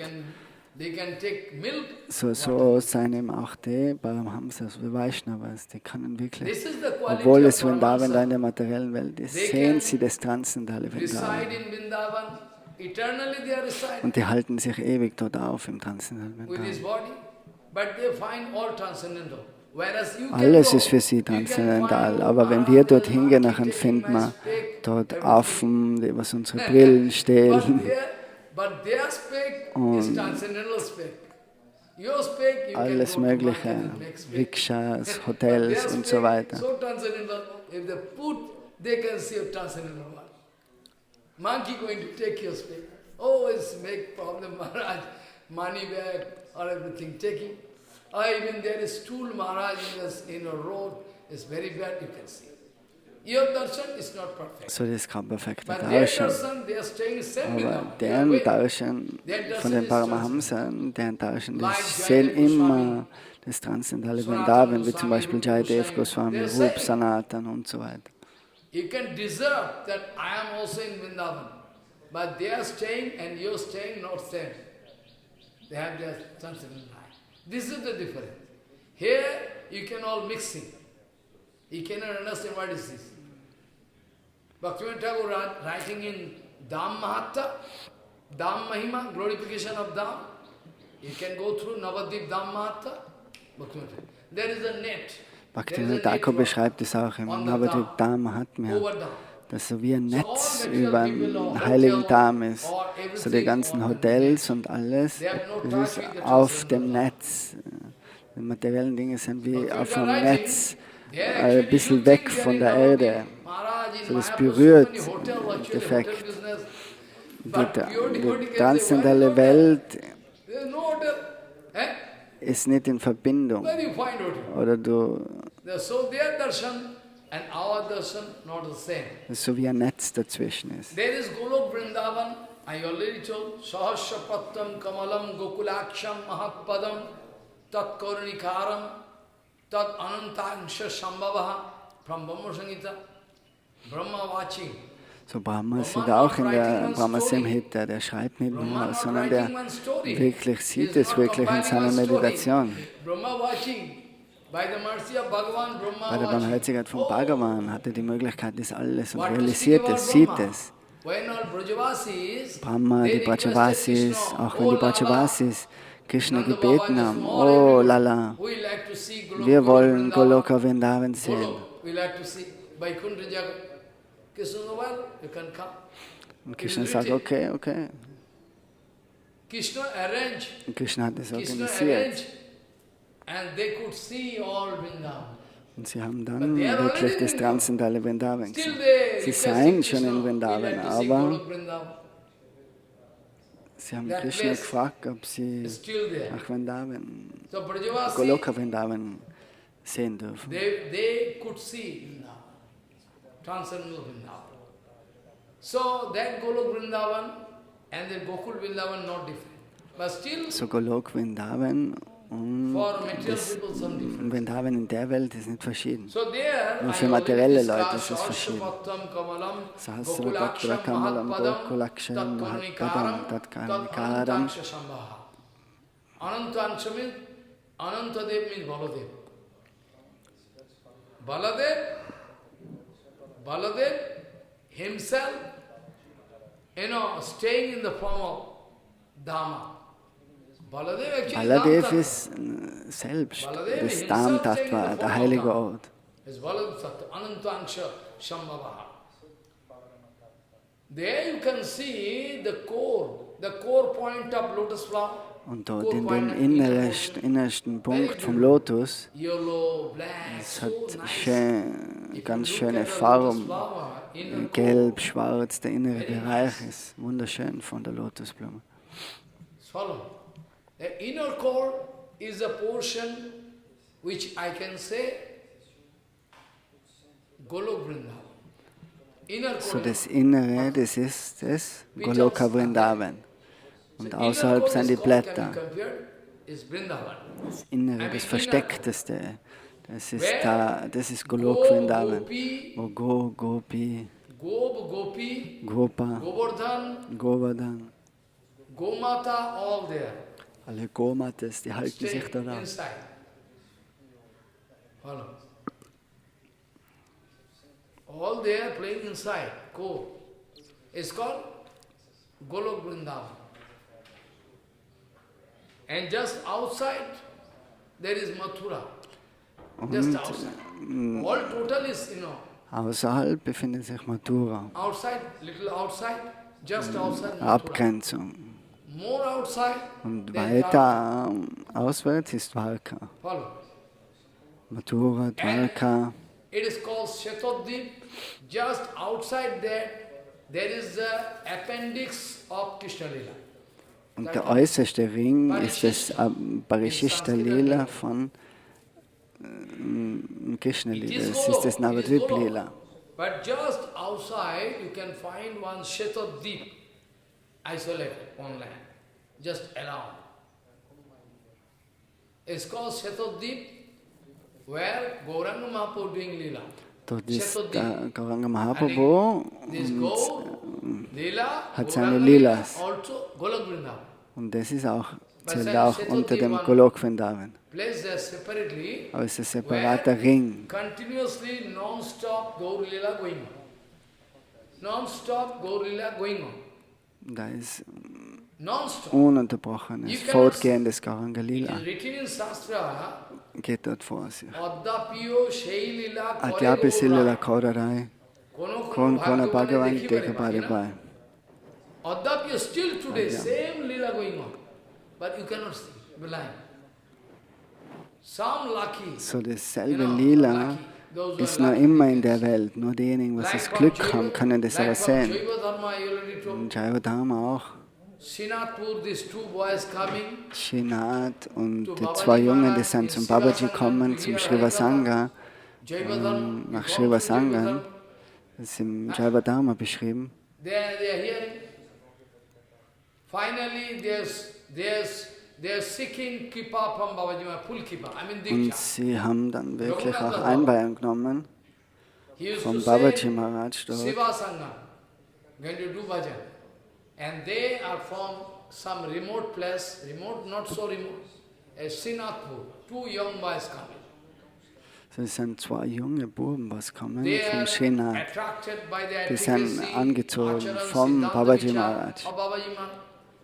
So seien eben auch die Paramahamsas, wie Vaishnavas, die können wirklich, obwohl es Vrindavan da in der materiellen Welt ist, sehen sie das transzendentale Vrindavan. Und die halten sich ewig dort auf im transzendentalen Vrindavan. Alles ist für sie transzendental, aber wenn wir dort hingehen, dann finden wir dort Affen, die was unsere Brillen stehlen. Und alles Mögliche, Rikschas, Hotels und so weiter. Monkey going to take your space. Always make problem, Maharaj. Money bag or everything taking. Or even there is stool, Maharaj, in a road. It's very bad, you can see. Your darshan is not perfect. So, das ist kein perfekter Darshan. Aber deren Darshan von den Paramahamsan, deren Darshan, die sehen immer das transzendentale Vrindavan, wie zum Beispiel Jayadev Goswami, Rup, Sanatan und so weiter. You can deserve that I am also in Vrindavan. But they are staying and you are staying, not staying. They have their sensitive mind. This is the difference. Here you can all mixing. You cannot understand what is this. Bhaktivinoda Thakur writing in Dham Mahatta, Dham Mahima, glorification of Dham. You can go through Navadvip Dham Mahatta. There is a net. Bhaktivinoda Thakur beschreibt es auch im Navadvip Dham Mahatmya, dass so wie ein Netz über den heiligen Dham ist. So die ganzen Hotels und alles, das ist auf dem Netz. Die materiellen Dinge sind wie auf einem Netz, ein bisschen weg von der Erde. So das berührt defekt. Die transzendentale Welt ist nicht in Verbindung. Oder du. So wie ein Netz dazwischen ist. There is Golok Vrindavan, I already told, Sahasrapattam Kamalam Gokulaksham Mahatpadam Tat Karunikaram Tat Anantangsha Shambhavaha from Brahma Sangita, Brahma watching. So Brahma sieht auch in der Brahma Samhita, der schreibt nicht nur, sondern der wirklich sieht es wirklich in seiner Meditation. Bei der Barmherzigkeit von Bhagavan hat er die Möglichkeit, das alles und realisiert es, sieht es. Brahma, die Brajavasis, auch wenn die Brajavasis Krishna gebeten haben, oh Lala, wir wollen Goloka Vrindavan sehen. Und Krishna sagt, okay. Und Krishna hat es organisiert. Und sie haben dann wirklich das transzendentale Vrindavan gesehen. Sie seien schon in Vrindavan, aber sie haben Krishna gefragt, ob sie nach Vrindavan, Goloka Vrindavan sehen dürfen. Transcendental Vrindavan. So that Golok Vrindavan and the Gokul Vrindavan not different. But still, so Golok Vrindavan und das Vrindavan in der Welt ist nicht verschieden. Nur für materielle Leute ist es verschieden. Sahasrapatra Kamalam Gokulaksham Mahatpadam Tat Karunikaram. Anantansha means, Anantadev means Baladev. Baladev himself, staying in the form of Dhamma. Baladev ist selbst das Dham-Tattva, der heilige Ort. There you can see the core point of lotus flower. Und dort in dem innersten Punkt vom Lotus, es hat ganz schöne Farben, gelb, schwarz, der innere Bereich ist wunderschön von der Lotusblume. The inner core is a portion which I can say Golok Vrindavan. So das Innere, das ist das Goloka Vrindavan. Und außerhalb sind die Blätter. Das Innere, das Versteckteste, das ist Golok Vrindavan. Wo Gopi, Gopa, Govardhan, Gomata, all there. Alle Gomatas, die halten sich da an. All there playing inside, It's called Golok Vrindavan. And just outside, there is Mathura. Just outside. All total is, Außerhalb befindet sich Mathura. Outside, little outside, just outside Mathura. Abgrenzung. More outside, und weiter auswärts ist Dwarka. Mathura, Dwarka. It is called Shetodvip. Just outside there is the appendix of Krishna Lila. Und der äußerste Ring ist das Parishishta Lila von Krishna Lila. Das ist das Navadvip Lila. But just outside you can find one Shetodvip, isolated on land, just around. It's called Shetodvip, where Gauranga Mahaprabhu doing Lila. Dort ist Chatodhi. der Gauranga Mahaprabhu This und Gaur, Leela, hat seine Gauranga Leela, Lilas. also Golok Vrindavan. Und das ist auch, But zählt auch unter Chatodhi dem one Golok Vrindavan. place there separately, Aber es ist ein where separater Ring. continuously non-stop Gaur Leela going on. Non-stop Gaur Leela going on. Da ist Non-stop. ununterbrochenes, fortgehendes Gauranga It Lila. is written in Shastra, Geht dort vor sich. Adyapiyo Shai Leela Adyapi Silila Kore Kaudarai, Kono Kon Kona Bhagavan Dekhi Dekha Pare Bhagavan. Adyapiyo still today, same Leela going on. But you cannot see, blind. Some lucky, So dasselbe Lila ist noch immer in der Welt. Nur diejenigen, die das Glück haben, können das aber sehen. Und Jaiva Dharma auch. Srinathpur, these two boys coming, Srinath und die zwei Jungen, die sind zum Babaji kommen, zum Srivasanga, nach Srivasanga. Das ist im Jaiva Dharma beschrieben. they are hearing. Finally, they are seeking Kripa from Babaji Maharaj, full Kripa. I mean Und Diksha. sie haben dann wirklich auch Einweihung genommen He used vom to Babaji say, Maharaj dort. Siva Sangha, going to do bhajan. And they are from some remote place, remote, not so remote, as Srinathpur, two young boys coming. So, es sind zwei junge Buben, was kommen They vom are Srinath. attracted by the Die sind efficacy, angezogen acharan, vom Siddhanta Babaji Diksha Maharaj. of Babaji Maharaj.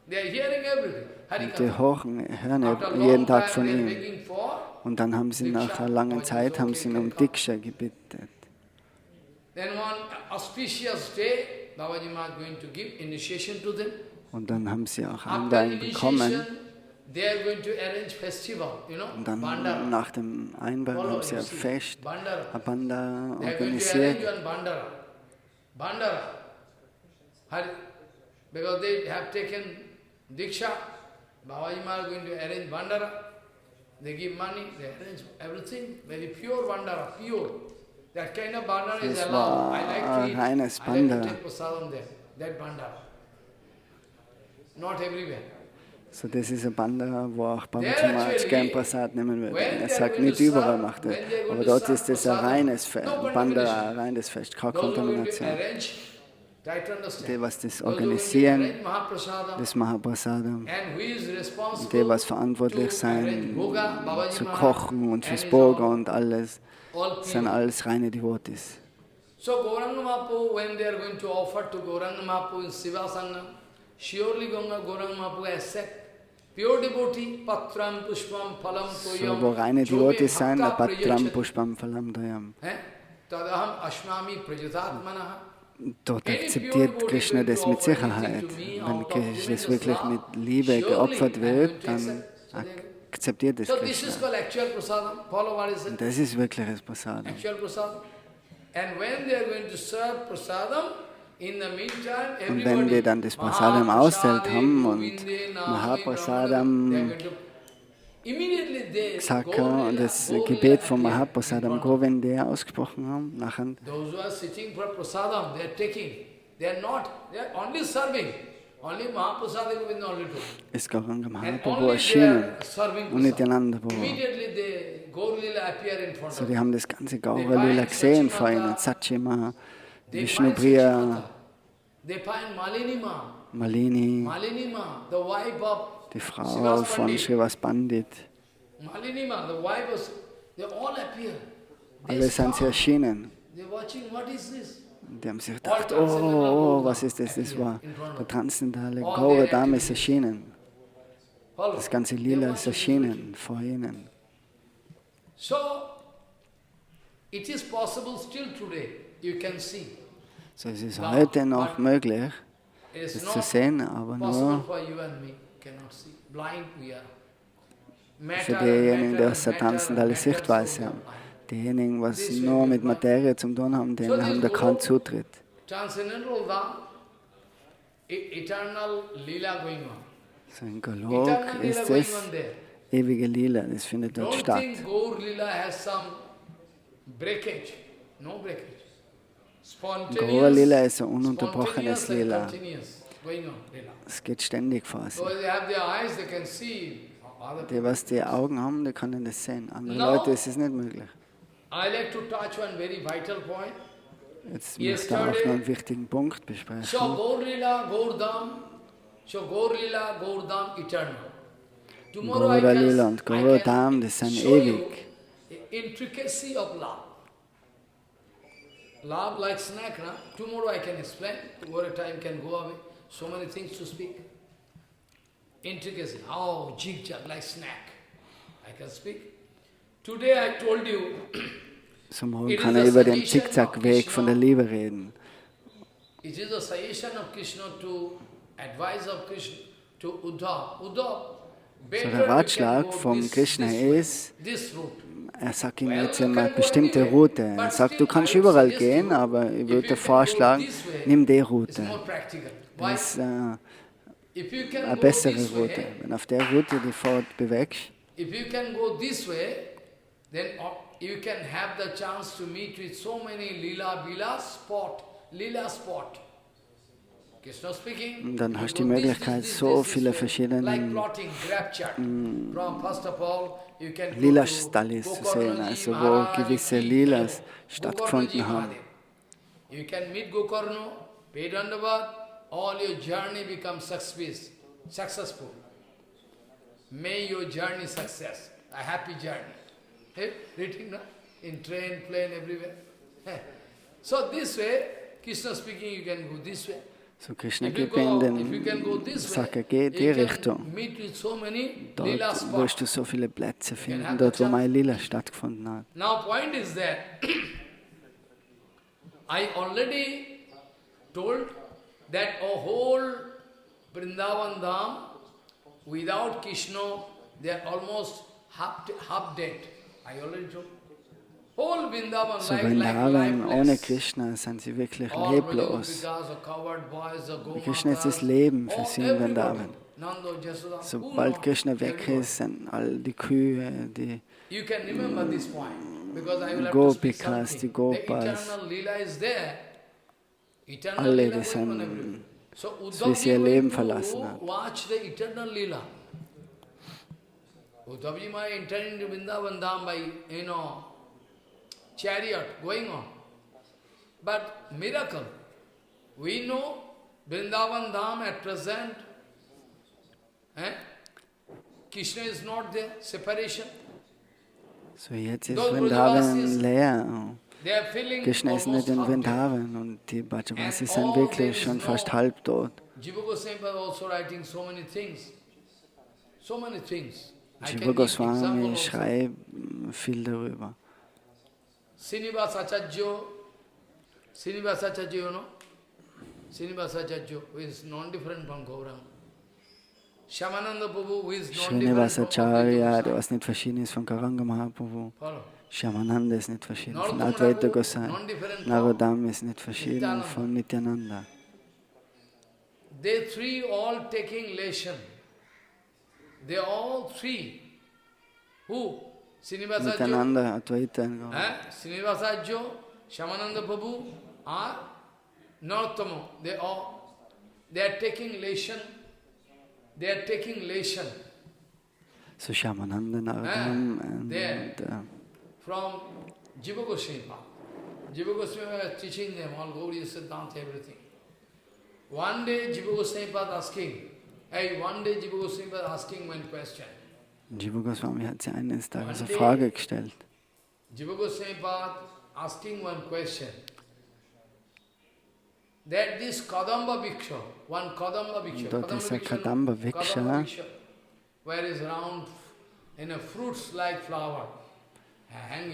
They are hearing everything. Und die Harikatha. hören After a jeden long Tag time, von they are ihm. begging for. Und dann haben sie nach einer langen Zeit haben sie ihn um Diksha gebeten. Then one auspicious day, Babaji Maharaj going to give initiation to them. Und dann haben sie auch After Einweihung bekommen. initiation, they are going to arrange festival, Und dann Bandara. nach dem Einweihung haben sie ein Fest, Bandara. ein Bandara They are going to organisiert. arrange one Bandara. Bandara. Because they have taken Diksha, Babaji Maharaj going to arrange Bandara. They give money, they arrange everything, very pure Bandara, pure. That kind of Bandara is Das allowed. war I like ein to eat. reines I like to Bandara. take prasadam there, that Bandara. Not everywhere. So, das ist ein Bandara, wo auch Babaji There Maharaj actually, gern Prasad nehmen würde. when Er they are sagt, going nicht to überall serve, macht when er. they are going Aber to dort serve ist es ein prasadam, reines Fest, no Bandara, contamination. ein reines Fest, keine Those who are going to Kontamination. arrange, try to understand. Die, was das Those who are going to organisieren, arrange Mahaprasadam, das Mahaprasadam. and who is responsible Die, was verantwortlich to arrange sein, Bhoga, Babaji zu Maharaj, kochen und and fürs his Burger own und alles, all sind pure. alles reine Devotis. So Gauranga Mahaprabhu, when they are going to offer to Gauranga Mahaprabhu in Siva Sangha, surely Gauranga Mahaprabhu accept pure devotee, patram pushpam phalam So, wo toyam, reine jobe Devotis sein, der bhakta Patram prayachati. Pushpam Phalam Dayam. Tadaham ashmami prajatatmanaha. Dort akzeptiert Krishna das mit Sicherheit. Wenn Krishna das wirklich mit Liebe geopfert wird, dann akzeptiert es So this is Krishna. called actual prasadam. Follow what is Und it? das ist wirklich das Prasadam. Actual prasadam. And when they are going to serve prasadam, in the meantime, Und wenn wir dann das Prasadam ausgestellt haben und Mahaprasadam Saka und das Gebet von Mahaprasadam Govinde ausgesprochen haben, nachher Those who are sitting for prasadam, they are taking. They are not, they are only serving. Only Mahaprasadam Govinda only took. ist Gauranga And Mahaprabhu only they erschienen are serving und nicht die prasadam. anderen Prabhu. Immediately the Gaur Lila appear in front So, of die them. haben das ganze Gaura Lila gesehen vor ihnen, Satchima, They Vishnu find Priya, Sachimata. They find Malinima. Malini, Malinima, the wife of die Frau Srivas von Pandit. Srivas Pandit. Malinima, the wife was, they all appear. They Alle sind sie stop. erschienen. They're watching, what is this? Die haben sich gedacht, oh, was ist das? Das war der transzendentale Gaura Dame ist erschienen. Follow. Das ganze They're Lila ist watching erschienen vor ihnen. So, it is possible still today, you can see. So, es ist heute noch möglich, It is das not zu sehen, aber possible nur for you and me, cannot see. Blind we are. für Matter, diejenigen, die matter, aus der matter, transzendentale matter, Sichtweise so haben. blind. Diejenigen, was nur mit Materie zu tun haben, denen haben da keinen Zutritt. Transcendental Dham, eternal Leela going on. So ein Golok Eternal Leela ist going es, on there. ewige Lila, das findet dort Don't statt. think Gaur Leela has some breakage. No breakage. Gaura Lila ist ein ununterbrochenes spontaneous and Lila. continuous going on Leela. Es geht ständig vor sich. So they have their eyes, they can see other Die, was die Augen haben, die können das sehen. Andere No. Leute ist es nicht möglich. I like to touch one very vital point. Jetzt möchte ich auch noch einen wichtigen Punkt besprechen. So Gaur Lila, Gaur Dham, eternal. Tomorrow Gaura Lila und Gaura Dham, das sind ewig. Intricacy of love. Love like snack, na? Tomorrow I can explain. Tomorrow time can go away. So many things to speak. Intricacy. Oh, jig-jag like snack. I can speak. Today I told you. So morgen kann über den Zickzack-Weg von der Liebe reden. It is a suggestion of Krishna to advise of Krishna to Uddhav. Uddhav, So der Ratschlag von Krishna ist, er sagt ihm jetzt eine bestimmte Route. Er sagt, du kannst überall gehen, aber ich würde dir vorschlagen, nimm die Route. Das ist eine bessere Route. Wenn auf der Route dich fortbewegst, if you can go this way, then you can have the chance to meet with so many Lila spot. Dann hast du die Möglichkeit, so viele verschiedene Lila-Stallis zu sehen, also wo gewisse Lilas stattgefunden haben. You can meet Gokarno, pay Dandavat, all your journey becomes successful. May your journey success, a happy journey. Hey, reading no? In train, plane, everywhere. So this way, Krishna speaking, you can go this way. So Krishna gibt in den Sache, geh die Richtung. Dort wirst du so viele Plätze finden, dort wo mein Lila stattgefunden hat. Now point is that I already told that a whole Vrindavan Dham without Krishna they are almost half dead. I already told. Whole Vrindavan, So Vrindavan ohne Krishna sind sie wirklich leblos. Krishna ist das Leben für sie in Vrindavan. Sobald Krishna weg ist, sind all die Kühe, die Gopikas, die Gopas, alle, die sind, so wie sie ihr Leben verlassen haben. Uddhavji might enter into Vrindavan Dham by, chariot going on. But miracle, we know Vrindavan Dham at present, Krishna is not there, separation. So jetzt ist Vrindavan leer. Krishna ist nicht in Vrindavan und die Brajavasis sind wirklich schon fast halb tot. Jiva Goswami was also writing so many things. Jiva Goswami schreibt viel darüber. Srinivasacharya, you know? Srinivasacharya, who is non-different from Gauranga. Shyamananda Prabhu, who is non-different from Srinivasacharya, der was nicht verschieden ist von Gauranga Mahaprabhu. Shyamananda ist nicht verschieden von Advaita Gosai. Narodam ist nicht verschieden von Nityananda. They three all taking lesson. They all three. Who? Nityananda, Advaita and Gauranga. Srinivasacharya, Shyamananda Prabhu are Narottama. They are taking lesson. They are taking lesson. So Shyamananda, Narottama and from Jiva Goswami. Jiva Goswami was teaching them all Gauriya Siddhanta, everything. One day Jiva Goswami was asking one question. Jiva Goswami hat sie eines Tages eine Frage gestellt. Jiva Goswami was asking one question. That this Kadamba Viksha, one Kadamba Viksha, dort ist ein Kadamba Viksha, where is round in a fruits-like flower.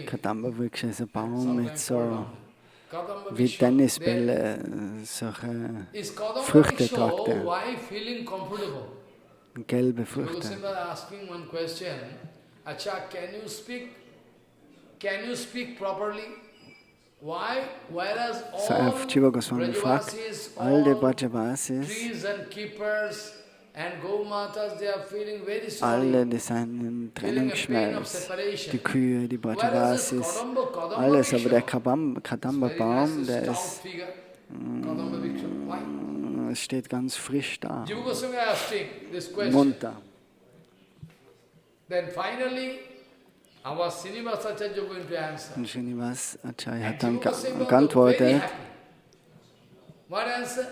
Kadamba Viksha ist ein Baum mit so wie Tennisbälle, solche Früchte tragt er. Gelbe Früchte. So Jiva Goswami fragt, all die Brajavasis, alle, die sind im Trennungsschmerz, die Kühe, die Brajavasis, alles, aber der Kadamba-Baum, der ist, steht ganz frisch da, munter. Our Srinivasa Acharya going to answer. Und Srinivas Acharya hat And dann Jiva Goswami was very geantwortet. happy. What answer?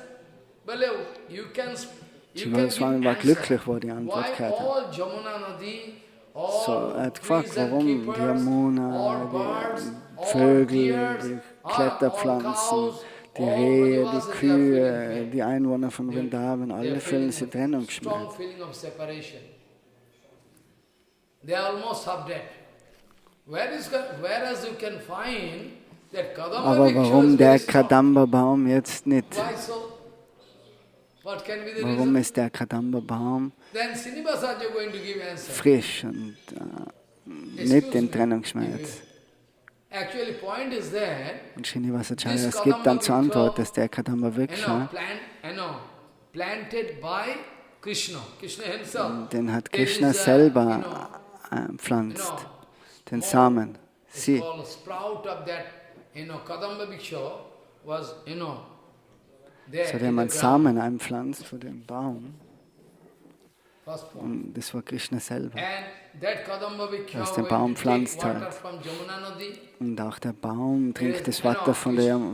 Well, you can Jiva give Goswami war answer. glücklich, wo er die Antwort Why gehört hat. all Jamuna Nadi, So, er hat gefragt, trees and warum die keepers, Yamuna, all birds, die all Vögel, deers, die all Kletterpflanzen, cows, die all Rehe, die Brajavasis, they are Kühe, feeling die Einwohner von pain. Vrindavan, They alle are fühlen feeling sich a Trennungsschmerz. strong feeling of separation. They are almost half dead. Whereas you can find that Kadamba Aber Vriksha warum is der very strong. Kadamba-Baum jetzt nicht? Why so? What can be the Warum reason? ist der Kadamba-Baum Then Srinivasa Acharya going to give answer. frisch und nicht Excuse den me. Trennungsschmerz? Actually, point is that Und Srinivasacharya, this es gibt dann zur Kadamba Antwort, dass der Kadamba Vriksha, planted by Krishna. Krishna himself. den hat It Krishna is a, selber pflanzt, den Samen, it's sie. called sprout of that, Kadamba Vriksha was, there So hat in the jemand ground. Samen einpflanzt von dem Baum First point. und das war Krishna selber. And that Kadamba Vriksha Was den went Baum to take pflanzt water hat. from Jamuna Nadi. Und auch der Baum trinkt das Krishna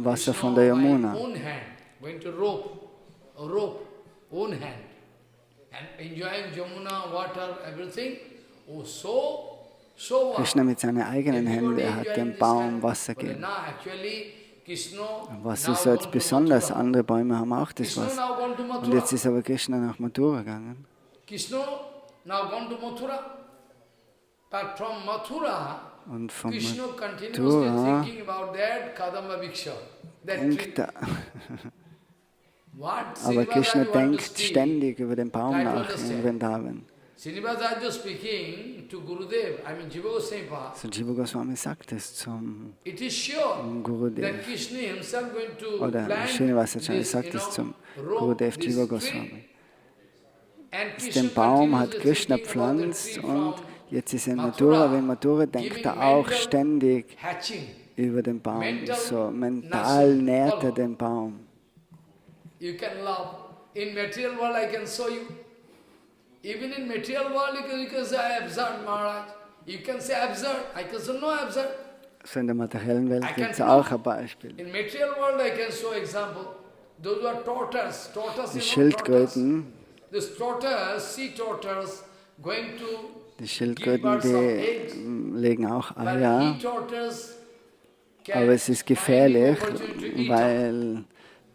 Wasser von der by Yamuna. own hand, going to rope, own hand, and enjoying Jamuna, water, everything. Oh, so what? Krishna mit seinen eigenen Händen, er hat dem Baum Wasser But gegeben. now actually Krishna Was now ist jetzt gone to besonders? Mathura. Andere Bäume haben auch das Krishna Wasser. now gone to Und Mathura. jetzt ist aber Krishna nach Mathura gegangen. Krishna now gone to Mathura. But from Mathura, Und von Krishna continuously Mathura thinking about that Kadamba Vriksha. That tree. denkt er, What aber Srinivasa Krishna you want to denkt speak? ständig über den Baum Try to nach in understand. Vrindavan. Srinivasa just speaking to Gurudev, Jiva Goswami. So Jiva Goswami sagt es zum It is sure Gurudev. that Krishna himself going to Oder plant Srinivasacharya this, sagt es zum rope, Gurudev this Jiva tree. Goswami. And Krishna Den Baum hat continuously Krishna thinking about the pflanzt tree und from jetzt ist er in Mathura, Mathura. Wenn Mathura denkt giving er auch mental ständig hatching. über den Baum. Mental So mental nursing. nährt er Follow. den Baum. You can love. In material world I can show you. Even in material world you can say absurd, Maharaj. You can say absurd. I can say no absurd. So in der materiellen Welt I gibt es can auch prove. ein Beispiel. In material world I can show example. Those who are tortoise, Die you know, tortoise. Schildkröten, This tortoise, sea tortoise, going to die give Schildkröten, birth some die eggs. legen auch But Eier, he tortoise can aber es ist find the gefährlich, opportunity to eat weil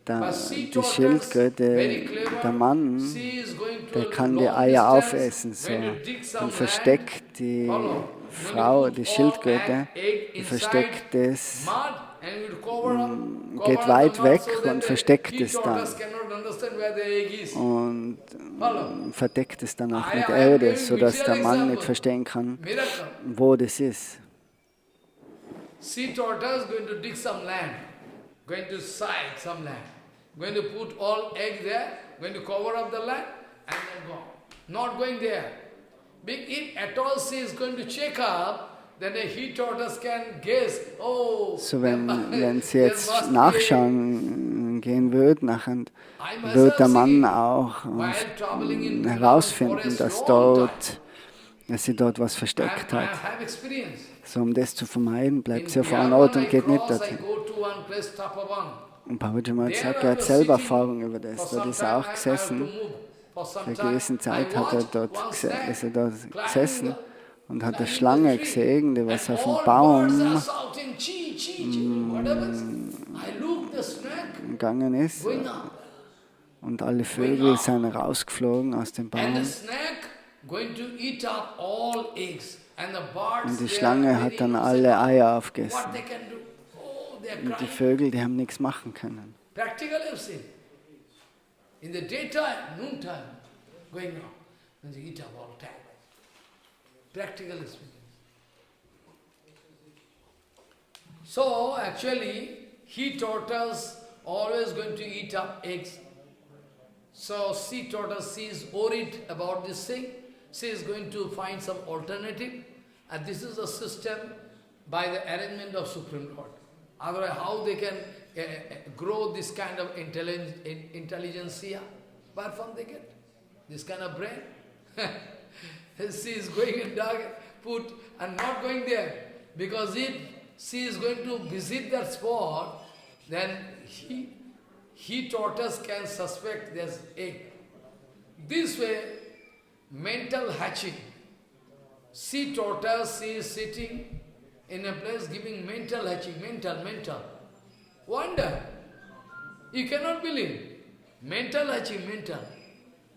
But sea die tortoise, Schildkröte, very clever, der Mann, she is going to der a kann die long Eier distance, aufessen. So. going to dig some Dann land. versteckt die Follow. Frau, When you die put Schildkröte, all egg die inside versteckt es, mud and you cover up, geht cover weit the mud weg so that und the versteckt sea es dann. tortoise cannot understand where the egg is. Und Follow. verdeckt es dann auch mit I am Erde, giving sodass der visual Mann nicht example. verstehen kann, Miracle. wo das ist. Sea tortoise going to dig some land, going to side some land, going to put all egg there, going to cover up the land, and then go. Not going there. If at all she is going to check up, then a he tortoise can guess, oh, So wenn sie there jetzt must be nachschauen gehen würde, nachher I myself wird der Mann see, auch while traveling in herausfinden, forest dass long sie dort was time, versteckt I hat. have experience. So um das zu vermeiden, bleibt In sie auf einem Bihar, Ort when und I geht nicht cross, I dorthin. go to one place, Tapavan. Und Babaji Maharaj There sagt, I er hat was selber sitting Erfahrung über for das. some Dort ist time, er auch I have to gesessen. move for some Für eine time. gewisse Zeit I hat er watched dort, one ist er snake dort climbing gesessen und hat eine climbing Schlange the tree. gesehen, die was And auf dem all birds are Baum shouting, "Chee, chee, chee," whatever. I look the snake gegangen ist. going up. Und alle Vögel sind rausgeflogen aus dem And the Baum. snake going to eat up all eggs. And the birds, Und die they Schlange are hat very dann innocent. alle Eier What aufgegessen. they can do? Oh, they are Und die crying. Vögel, die haben nichts machen können. Practically I've seen. In the daytime, noontime, going on. And they eat up all time. Practically speaking. So actually, he tortoise always going to eat up eggs. So sea tortoise, she is worried about this thing. She is going to find some alternative. And this is a system by the arrangement of Supreme Lord. Otherwise, how they can grow this kind of intelligentsia? Where from they get this kind of brain? She is going in dark. put and not going there. Because if she is going to visit that spot, then he tortoise can suspect there's egg. This way, mental hatching. Sea tortoise, she is sitting in a place giving mental hatching, mental. Wonder. You cannot believe. Mental hatching, mental.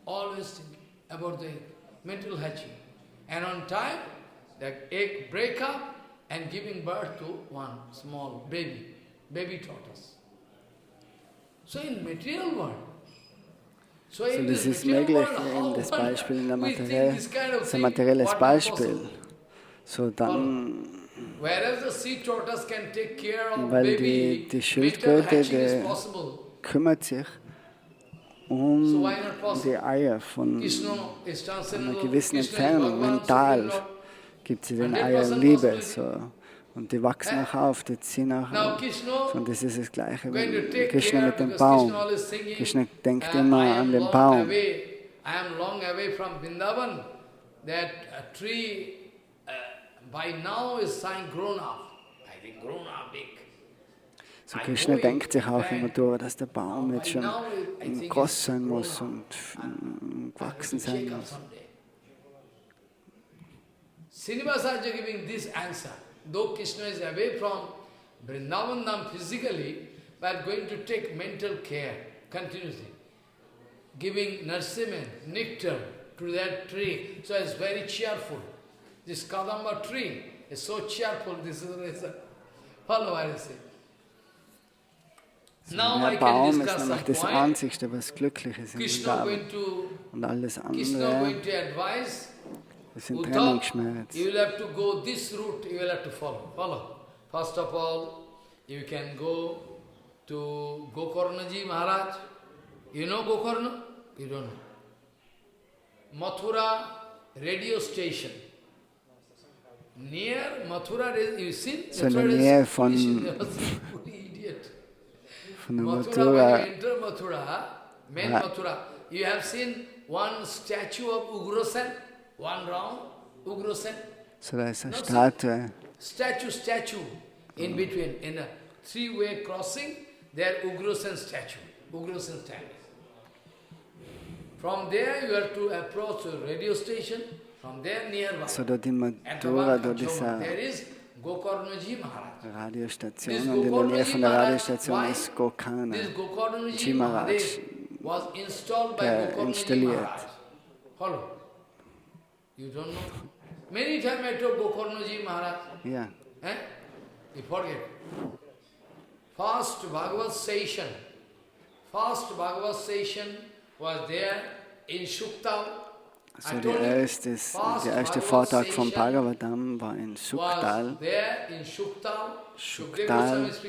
Always thinking about the egg, mental hatching. And on time, the egg break up and giving birth to one small baby tortoise. So in material world, so das ist möglich, eben das Beispiel in der Materie, das ist ein materielles Beispiel. So dann, weil die Schildkröte, die kümmert sich um die Eier von einer gewissen Entfernung, mental gibt sie den Eiern Liebe. So. Und die wachsen auch auf, die ziehen auch auf. Und das ist das Gleiche wie Krishna mit dem Baum. Krishna denkt immer an den Baum. So Krishna denkt sich auch immer durch, dass der Baum jetzt schon groß sein muss und gewachsen sein muss. Srinivasacharya giving this answer. Though Krishna is away from Vrindavan Dham physically, but going to take mental care continuously, giving narsimen, nectar to that tree. So it's very cheerful. This Kadamba tree is so cheerful. This is the reason. Follow what I say. Der Baum ist nämlich das Einzige, was glücklich ist im Leben. Und alles andere, das sind Trennungsschmerz. You will have to go this route, you will have to follow. First of all, you can go to Gokarnaji Maharaj. You know Gokarna? You don't know. Mathura radio station. Near Mathura, you see? So in der Nähe von der Mathura. When you enter Mathura, main Mathura, you have seen one statue of Ugrasen. One round, Ugrasen. So da ist eine Statue. Statue. In between, in a three-way crossing, there Ugrasen statue. Ugrasen standing. From there you have to approach the radio station. From there nearby. So dort in Mathura, dort ist there is Gokarnaji Maharaj. Radiostation und in der Nähe von der Radiostation ist Gokarnaji Maharaj, der installiert. Follow. You don't know? Many times I told Gokarnaji Maharaj. Yeah. You forget. First Bhagavad session was there in Shuktal. So der erste Vortrag vom Bhagavatam war in Shuktal. Shuktal ist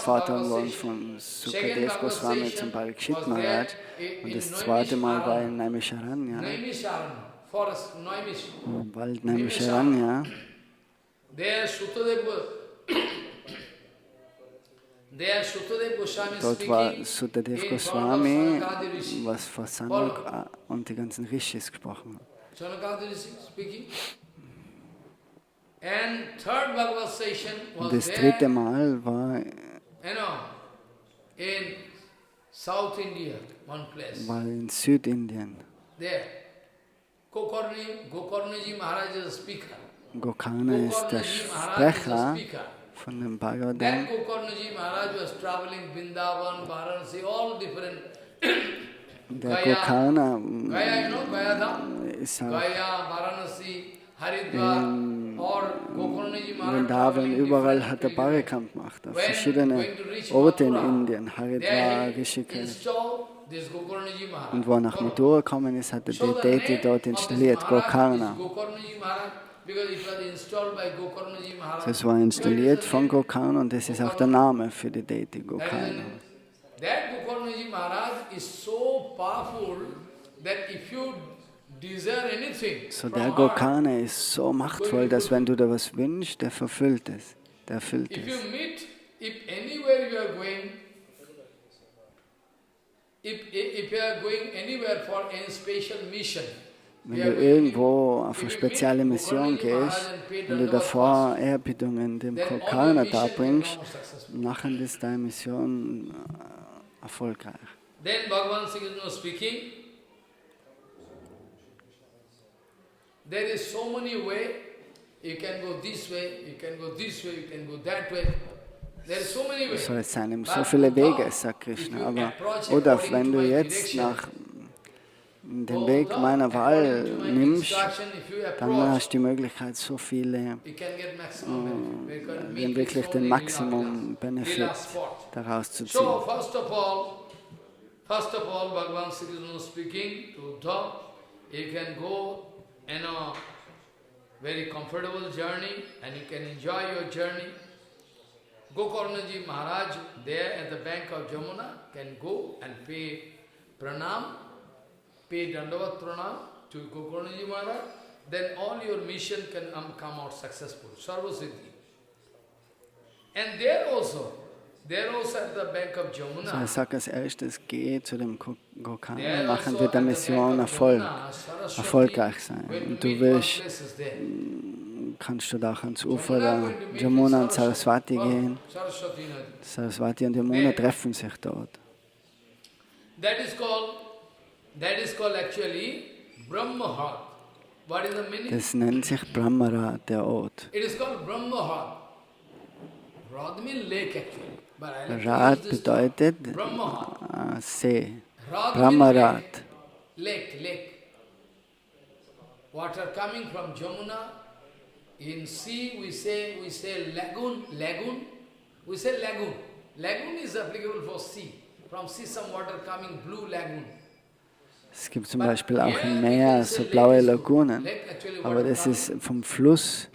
Vortrag worden von Sukadev Goswami zum Parikshit Maharaj. Und das zweite Mal war in Naimisharanya. Im Wald Naimisharanya. Dort war Sukadev Goswami, was vor Sanak und die ganzen Rishis gesprochen hat. Und das dritte Mal war in Südindien. Gokarna ist der Sprecher von dem Bhagavatam. Der Gokarna ist auch in Vrindavan, überall hat er Parikam gemacht, auf verschiedene Orte in Indien, Haridwar, Rishikesh. Und wo er nach Mathura gekommen ist, hat er die Deity dort installiert, Gokarna. Das war installiert von Gokarna und das ist auch der Name für die Deity, Gokarna. So der Gokarna ist so machtvoll, dass wenn du da was wünschst, der verfüllt es. Der erfüllt es. If you are going anywhere for any special mission, wenn du irgendwo auf eine spezielle Mission gehst, wenn du davor Ehrbietungen dem Gokarna darbringst, nachher ist deine Mission erfolgreich. Then Bhagavan Sri Krishna speaking, there is so many ways, you can go this way, you can go this way, you can go that way. There is so many ways. Es sind so viele Wege, sagt Krishna. Aber Uddhav, wenn du jetzt nach den Weg meiner Wahl nimmst, dann hast du die Möglichkeit, so viele, wirklich den Maximum-Benefit daraus zu ziehen. So, first of all, Bhagavan Sri Krishna speaking to Uddhav, you can go in a very comfortable journey and you can enjoy your journey. Gokarnaji Maharaj there at the bank of Jamuna can go and pay pranam, pay dandavat pranam to Gokarnaji Maharaj, then all your mission can come out successful, Sarva Siddhi. And there also at the bank of Jamuna, so, ich sage als erstes, geh zu dem Gokarna, machen wir der Mission erfolgreich sein. Und du kannst du da ans Ufer der Jamuna und Saraswati gehen. Saraswati und Jamuna treffen sich dort. That is called actually Brahmahat. What is the meaning? Das nennt sich Brahmarat, der Ort. It is called Brahmahat. Rad means lake actually. Rad bedeutet See. Brahmarat. Lake. Water coming from Jamuna. In sea we say lagoon. We say lagoon. Lagoon is applicable for sea. From sea some water coming, blue lagoon. Es gibt zum Beispiel auch im Meer so blaue Lagunen, aber das ist vom Fluss.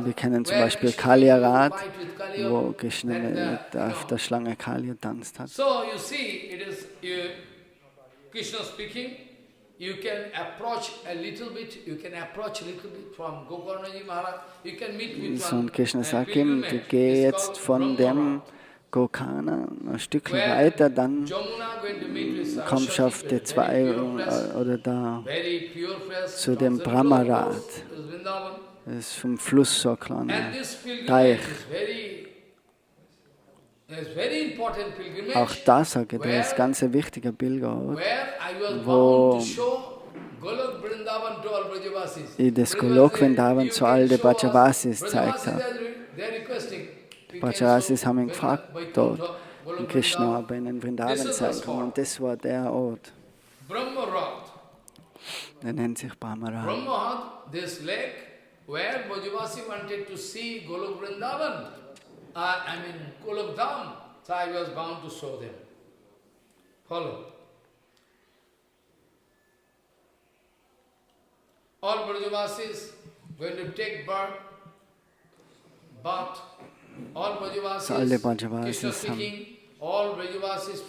Wir kennen zum Beispiel Kaliarat, wo Krishna auf der Schlange Kali tanzt hat. So you see, it is Krishna speaking. You can approach a little bit from Gokarnaji Maharaj. You can meet with so, und Krishna sagt ihm, du geh jetzt von dem Gokarna ein Stück weiter, dann kommst du auf die zwei oder da zu dem Brahmarat. Das ist vom Fluss so ein kleiner Teich. Auch das, sage ich, das ist ein ganz wichtiger Pilgerort, wo ich das Golok Vrindavan zu all den Brajavasis gezeigt habe. Die Brajavasis haben ihn gefragt dort, und Krishna aber ihnen Vrindavan zeigen kann, und das war der Ort. Der nennt sich Brahmarat. Brahmahat, this lake, where Brajavasi wanted to see Golok Vrindavan. Golok Dham, so I was bound to show them. Follow. All Brajavasis going to take birth, but all Brajavasis, Krishna speaking, all Brajavasis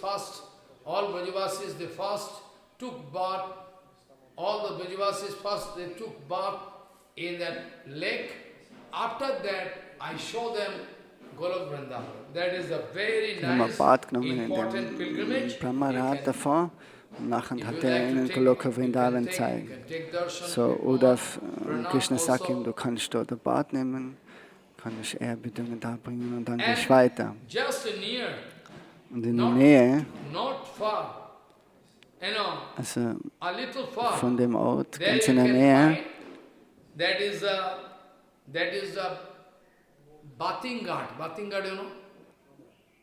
the first took bath, all the Brajavasis first, they took bath in that lake. After that, I show them Golok Vrindavan. That is a very nice, important pilgrimage. Brahmarat davor, und nachher hat ihnen Golok Vrindavan zeigen. So, Uddhav, Krishna sagt ihm, du kannst dort ein Bad nehmen, kannst Ehrbietungen da bringen und dann gehst du weiter. Und in der Nähe, also von dem Ort, ganz in der Nähe, that is a bathing ghat, you know?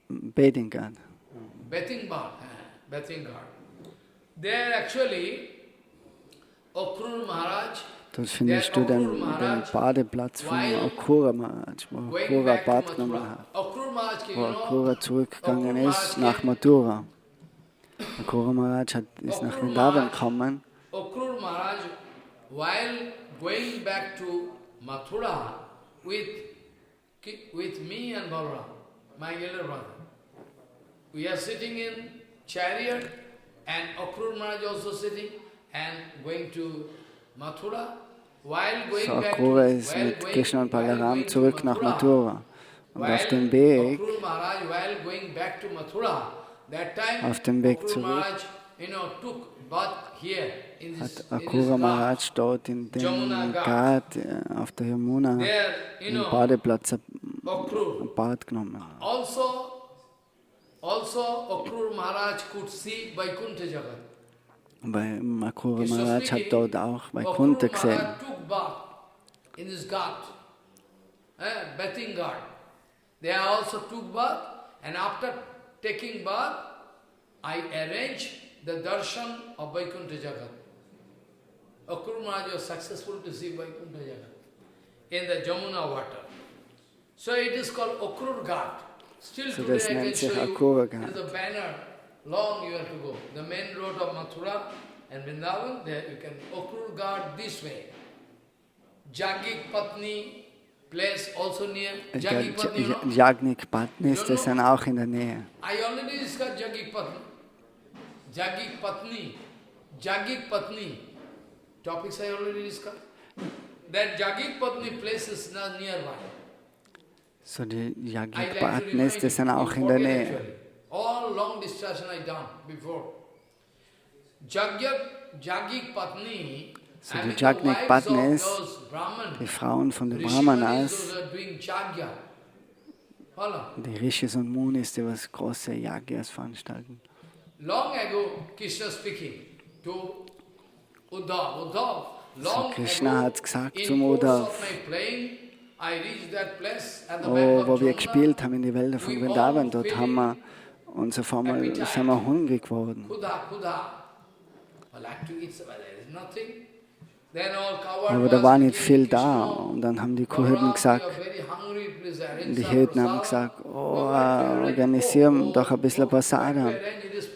Bathing ghat. Bathing ghat. There actually, Akrura Maharaj, dort findest du den Badeplatz von Akrura Maharaj, wo Akrura Bad genommen hat, wo Akrura zurückgegangen ist nach Mathura. Akrura Maharaj ist nach Vrindavan gekommen. Akrura Maharaj, while going back to Mathura with me and Balaram, my elder brother, we are sitting in chariot and Akrura Maharaj also sitting and going to Mathura. So Akrura ist mit Krishna und Balaram zurück nach Mathura. Und auf dem Weg Auf dem Weg zurück hat Akrura Maharaj dort in dem Ghat auf der Yamuna einen Badeplatz Bad genommen. Bei Akrura Maharaj hat dort auch Vaikuntha gesehen. In this ghat, bathing ghat. They also took bath, and after taking bath, I arranged the darshan of Vaikuntha Jagat. Akrura Maharaj was successful to see Vaikuntha Jagat in the Jamuna water. So it is called Akrura Ghat. Still today I can show you, there is a banner, long you have to go. The main road of Mathura and Vrindavan, there you can, Akrura Ghat this way. Jagik Patni place also near. Jagik Patni, you know? Jagnik Patni ist das dann auch in der Nähe. I already discussed Jagik Patni. Jagik Patni. Jagik Patni. Topics I already discussed. That Jagik Patni place is not nearby. So die Jagik Patni ist das dann auch in der Nähe. All long discussion I done before. Jagik Patni. So die Jagnik Patnis, die Frauen von den Brahmanas, die Rishis und Munis, die was große Yagyas veranstalten. So Krishna hat gesagt zum Uddhav, wo wir gespielt haben in die Wälder von Vrindavan, dort haben wir uns auf einmal sind wir hungrig geworden. Aber da war nicht viel da. Und dann haben die Kuhhirten gesagt, die Hirten haben gesagt, oh, organisieren doch ein bisschen Prasadam.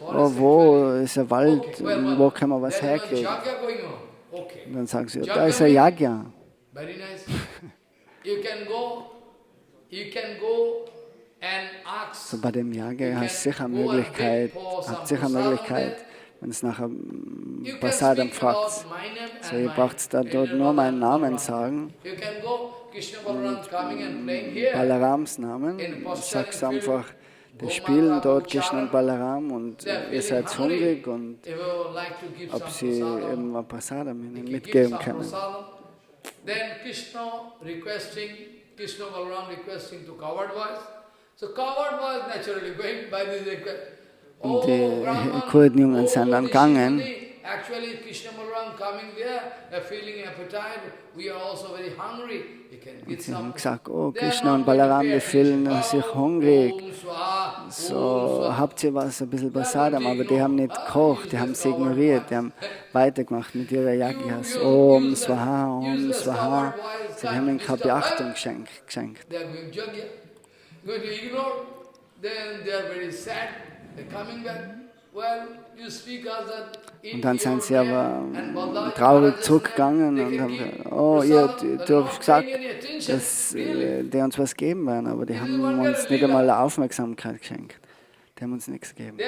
Oh, wo ist ein Wald, wo können wir was herkriegen? Und dann sagen sie, da ist ein Yagya. So bei dem Yagya hat sicher Möglichkeit, wenn es nachher Prasadam fragt. So, ihr braucht da dort nur meinen Namen sagen. Und Balarams Namen. Sagst einfach, die spielen dort Krishna und Balaram und ihr seid hungrig und ob sie eben ein Prasadam ihnen mitgeben können. Then Krishna Balaram requesting to coward boys. So coward boys naturally going by this request. Und die Kurdenjungen sind dann gegangen. Und sie haben gesagt, oh, Krishna und Balaram, die fühlen sich hungrig. So, habt ihr was, ein bisschen Prasadam, aber die haben nicht gekocht, die haben es ignoriert, die haben weitergemacht mit ihrer Yagyas. Om Swaha, Om Swaha. Sie haben ihnen keine Beachtung geschenkt. Und dann sind sie aber traurig zurückgegangen und haben gesagt, oh, du hast gesagt, dass die uns was geben werden, aber die haben uns nicht einmal Aufmerksamkeit geschenkt. Die haben uns nichts gegeben.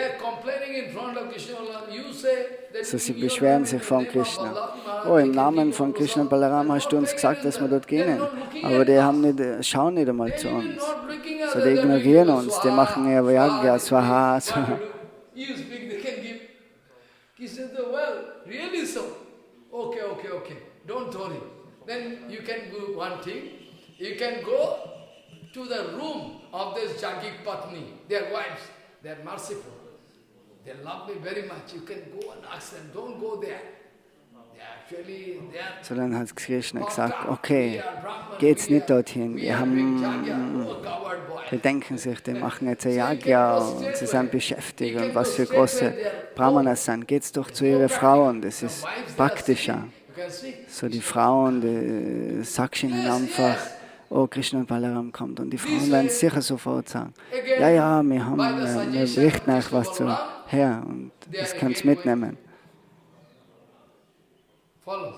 So, sie beschweren sich von Krishna. Oh, im Namen von Krishna und Balaram hast du uns gesagt, dass wir dort gehen. Aber die schauen nicht einmal zu uns. So, die ignorieren uns, die machen eher Yagya, Swaha, Swaha. Don't worry. Then you can do one thing. You can go to the room of this Jagik Patni, their wives. They are merciful. They love me very much. You can go and ask them, don't go there. So, dann hat Krishna gesagt, okay, geht's nicht dorthin. Die denken sich, die machen jetzt ein Yagya und sie sind beschäftigt und was für große Brahmanas sind. Geht's doch zu ihren Frauen, das ist praktischer. So, die Frauen, die sagst ihnen einfach, oh, Krishna und Balaram kommt. Und die Frauen werden sicher sofort sagen, ja, wir berichten euch was her und das könnt ihr mitnehmen. Und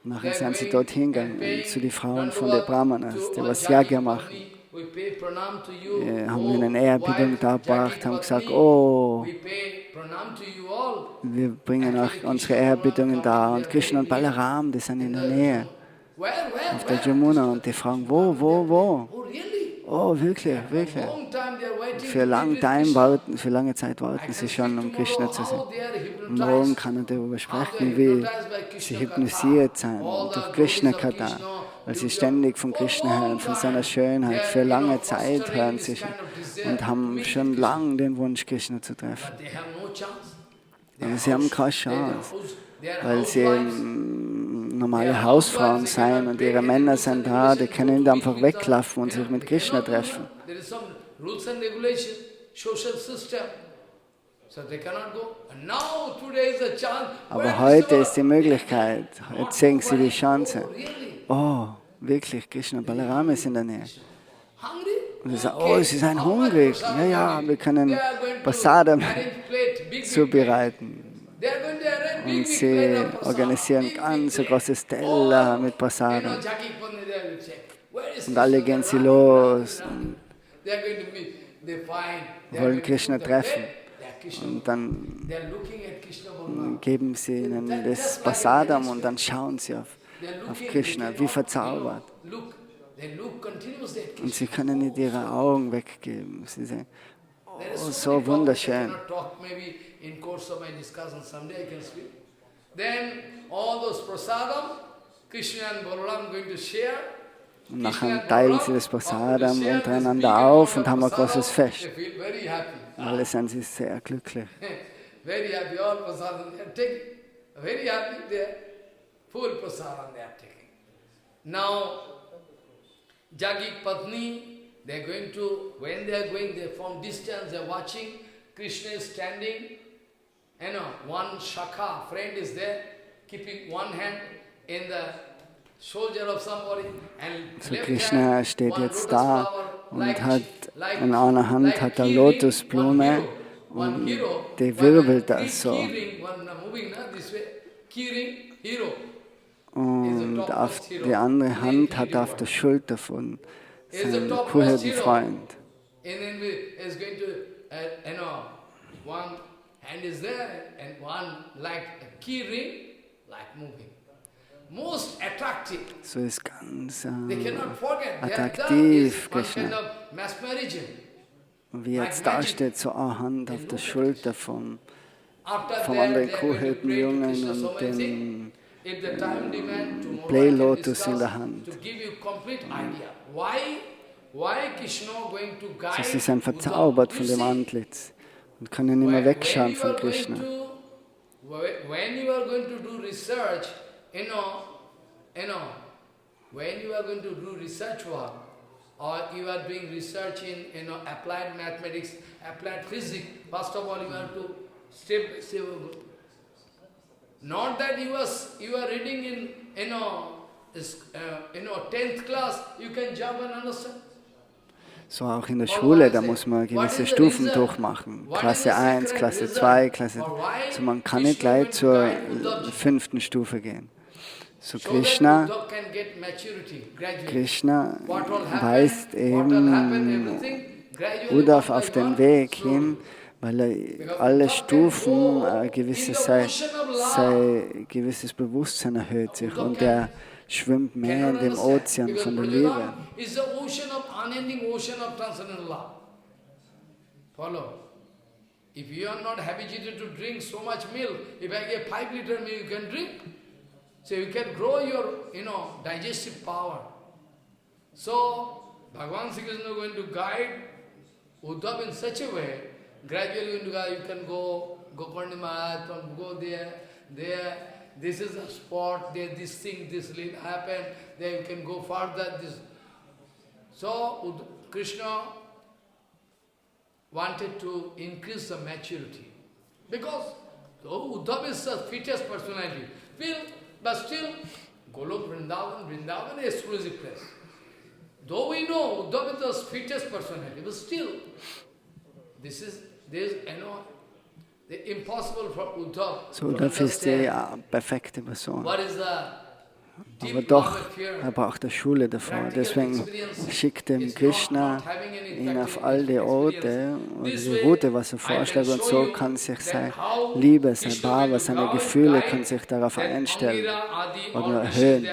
nachher sind sie dorthin gegangen zu den Frauen von den Brahmanas, die was Yagya machen. Wir haben ihnen Ehrerbietung dargebracht, haben gesagt, oh, wir bringen euch unsere Ehrerbietungen dar. Und Krishna und Balaram, die sind in der Nähe, auf der Jamuna. Und die fragen, wo? Oh, wirklich, wirklich. Für lange Zeit warten sie schon, um Krishna zu sehen. Morgen kann er darüber sprechen, wie sie hypnotisiert sind durch Krishna Katha, weil sie ständig von Krishna hören, von seiner Schönheit. Für lange Zeit hören sie schon und haben schon lange den Wunsch, Krishna zu treffen. Aber sie haben keine Chance, weil sie normale Hausfrauen sein und ihre Männer sind da, die können nicht einfach weglaufen und sich mit Krishna treffen. Aber heute ist die Möglichkeit, jetzt sehen sie die Chance. Oh, wirklich, Krishna und Balarama ist in der Nähe. Und sie sagen, oh, sie sind hungrig. Ja, ja, wir können Prasadam zubereiten. Und sie organisieren ganz große Stella mit Prasadam. Und alle gehen sie los und wollen Krishna treffen. Und dann geben sie ihnen das Prasadam und dann schauen sie auf Krishna, wie verzaubert. Und sie können nicht ihre Augen weggeben. Sie sagen, oh, so wunderschön. Und nachher teilen sie das Prasadam untereinander auf und haben ein großes Fest. Alle sind sie sehr glücklich. Very happy, all prasadam they are taking. Very happy, they are full prasadam they are taking. Now, Jagik Patni, they are going to, when they are going, they from distance they are watching, Krishna is standing, one Shakha, friend is there, keeping one hand in the shoulder of somebody, and so Krishna steht jetzt da und hat in einer Hand hat er Lotusblume und die wirbelt das so. Und auf die andere Hand hat er auf der Schulter von seinem Kuhhirtenfreund. So ist ganz attraktiv, Krishna. Und wie jetzt da steht, so eine Hand auf der Schulter vom anderen Kuhhirtenjungen und dem Play Lotus in der Hand. So, sie sind verzaubert von dem Antlitz und können nicht mehr wegschauen von Krishna. When you are going to do research, when you are going to do research work, or you are doing research in applied mathematics, applied physics, first of all you have to step. Not that you are reading in 10th class, you can jump and understand. So auch in der Schule, da muss man gewisse Stufen durchmachen. Klasse 1, Klasse 2, Klasse 3. So man kann nicht gleich zur 5. Stufe gehen. So Krishna weist eben Uddhav auf den Weg hin, weil er alle Stufen gewisses Bewusstsein erhöht sich und er schwimmt mehr in dem Ozean von der Liebe. Follow. If you are not habituated to drink so much milk, if I give 5 liter milk, you can drink. So you can grow your, digestive power. So Bhagavan Sri Krishna is going to guide Uddhav in such a way. Gradually you can go Gokarni Maharaj, go there, this is a spot, there this thing, this will happen, there you can go further. So Krishna wanted to increase the maturity. Because Uddhav is the fittest personality. But still, Golok Vrindavan is exclusive place. Though we know Uddhav is the fittest personality, but still, So, Uddhav ist die perfekte Person. Aber doch, er braucht eine Schule davor. Deswegen schickt ihm Krishna ihn auf all die Orte oder die Route, was er vorschlägt. Und so kann sich seine Liebe, sein Bhava, seine Gefühle kann sich darauf einstellen oder erhöhen.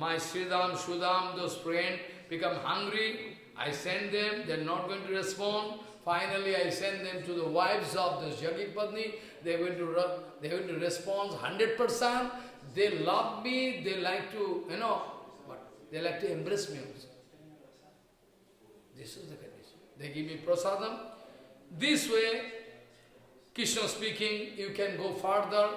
my Sridham, Sudham, those friends become hungry. I send them, they're not going to respond. Finally, I send them to the wives of the Jagik Padni. They're going to respond 100%. They love me, they like to, but they like to embrace me also. This is the condition. They give me prasadam. This way, Krishna speaking, you can go further.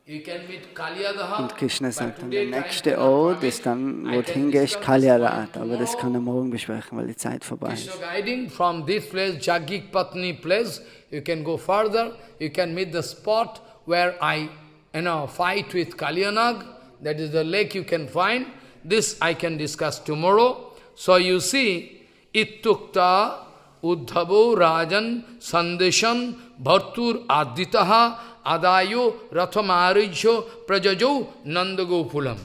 Und Krishna sagt dann, der nächste Ort ist dann, wo du hingehst, Kalyarat. Aber das kann er morgen besprechen, weil die Zeit vorbei ist. Krishna guiding from this place, Jagik Patni place, you can go further, you can meet the spot where I fight with Kalyanag. That is the lake you can find. This I can discuss tomorrow. So you see, Ittukta Uddhavo Rajan Sandeshan Bhartur Aditaha Adayo Rathamarijo Prajajo Nandagopulam.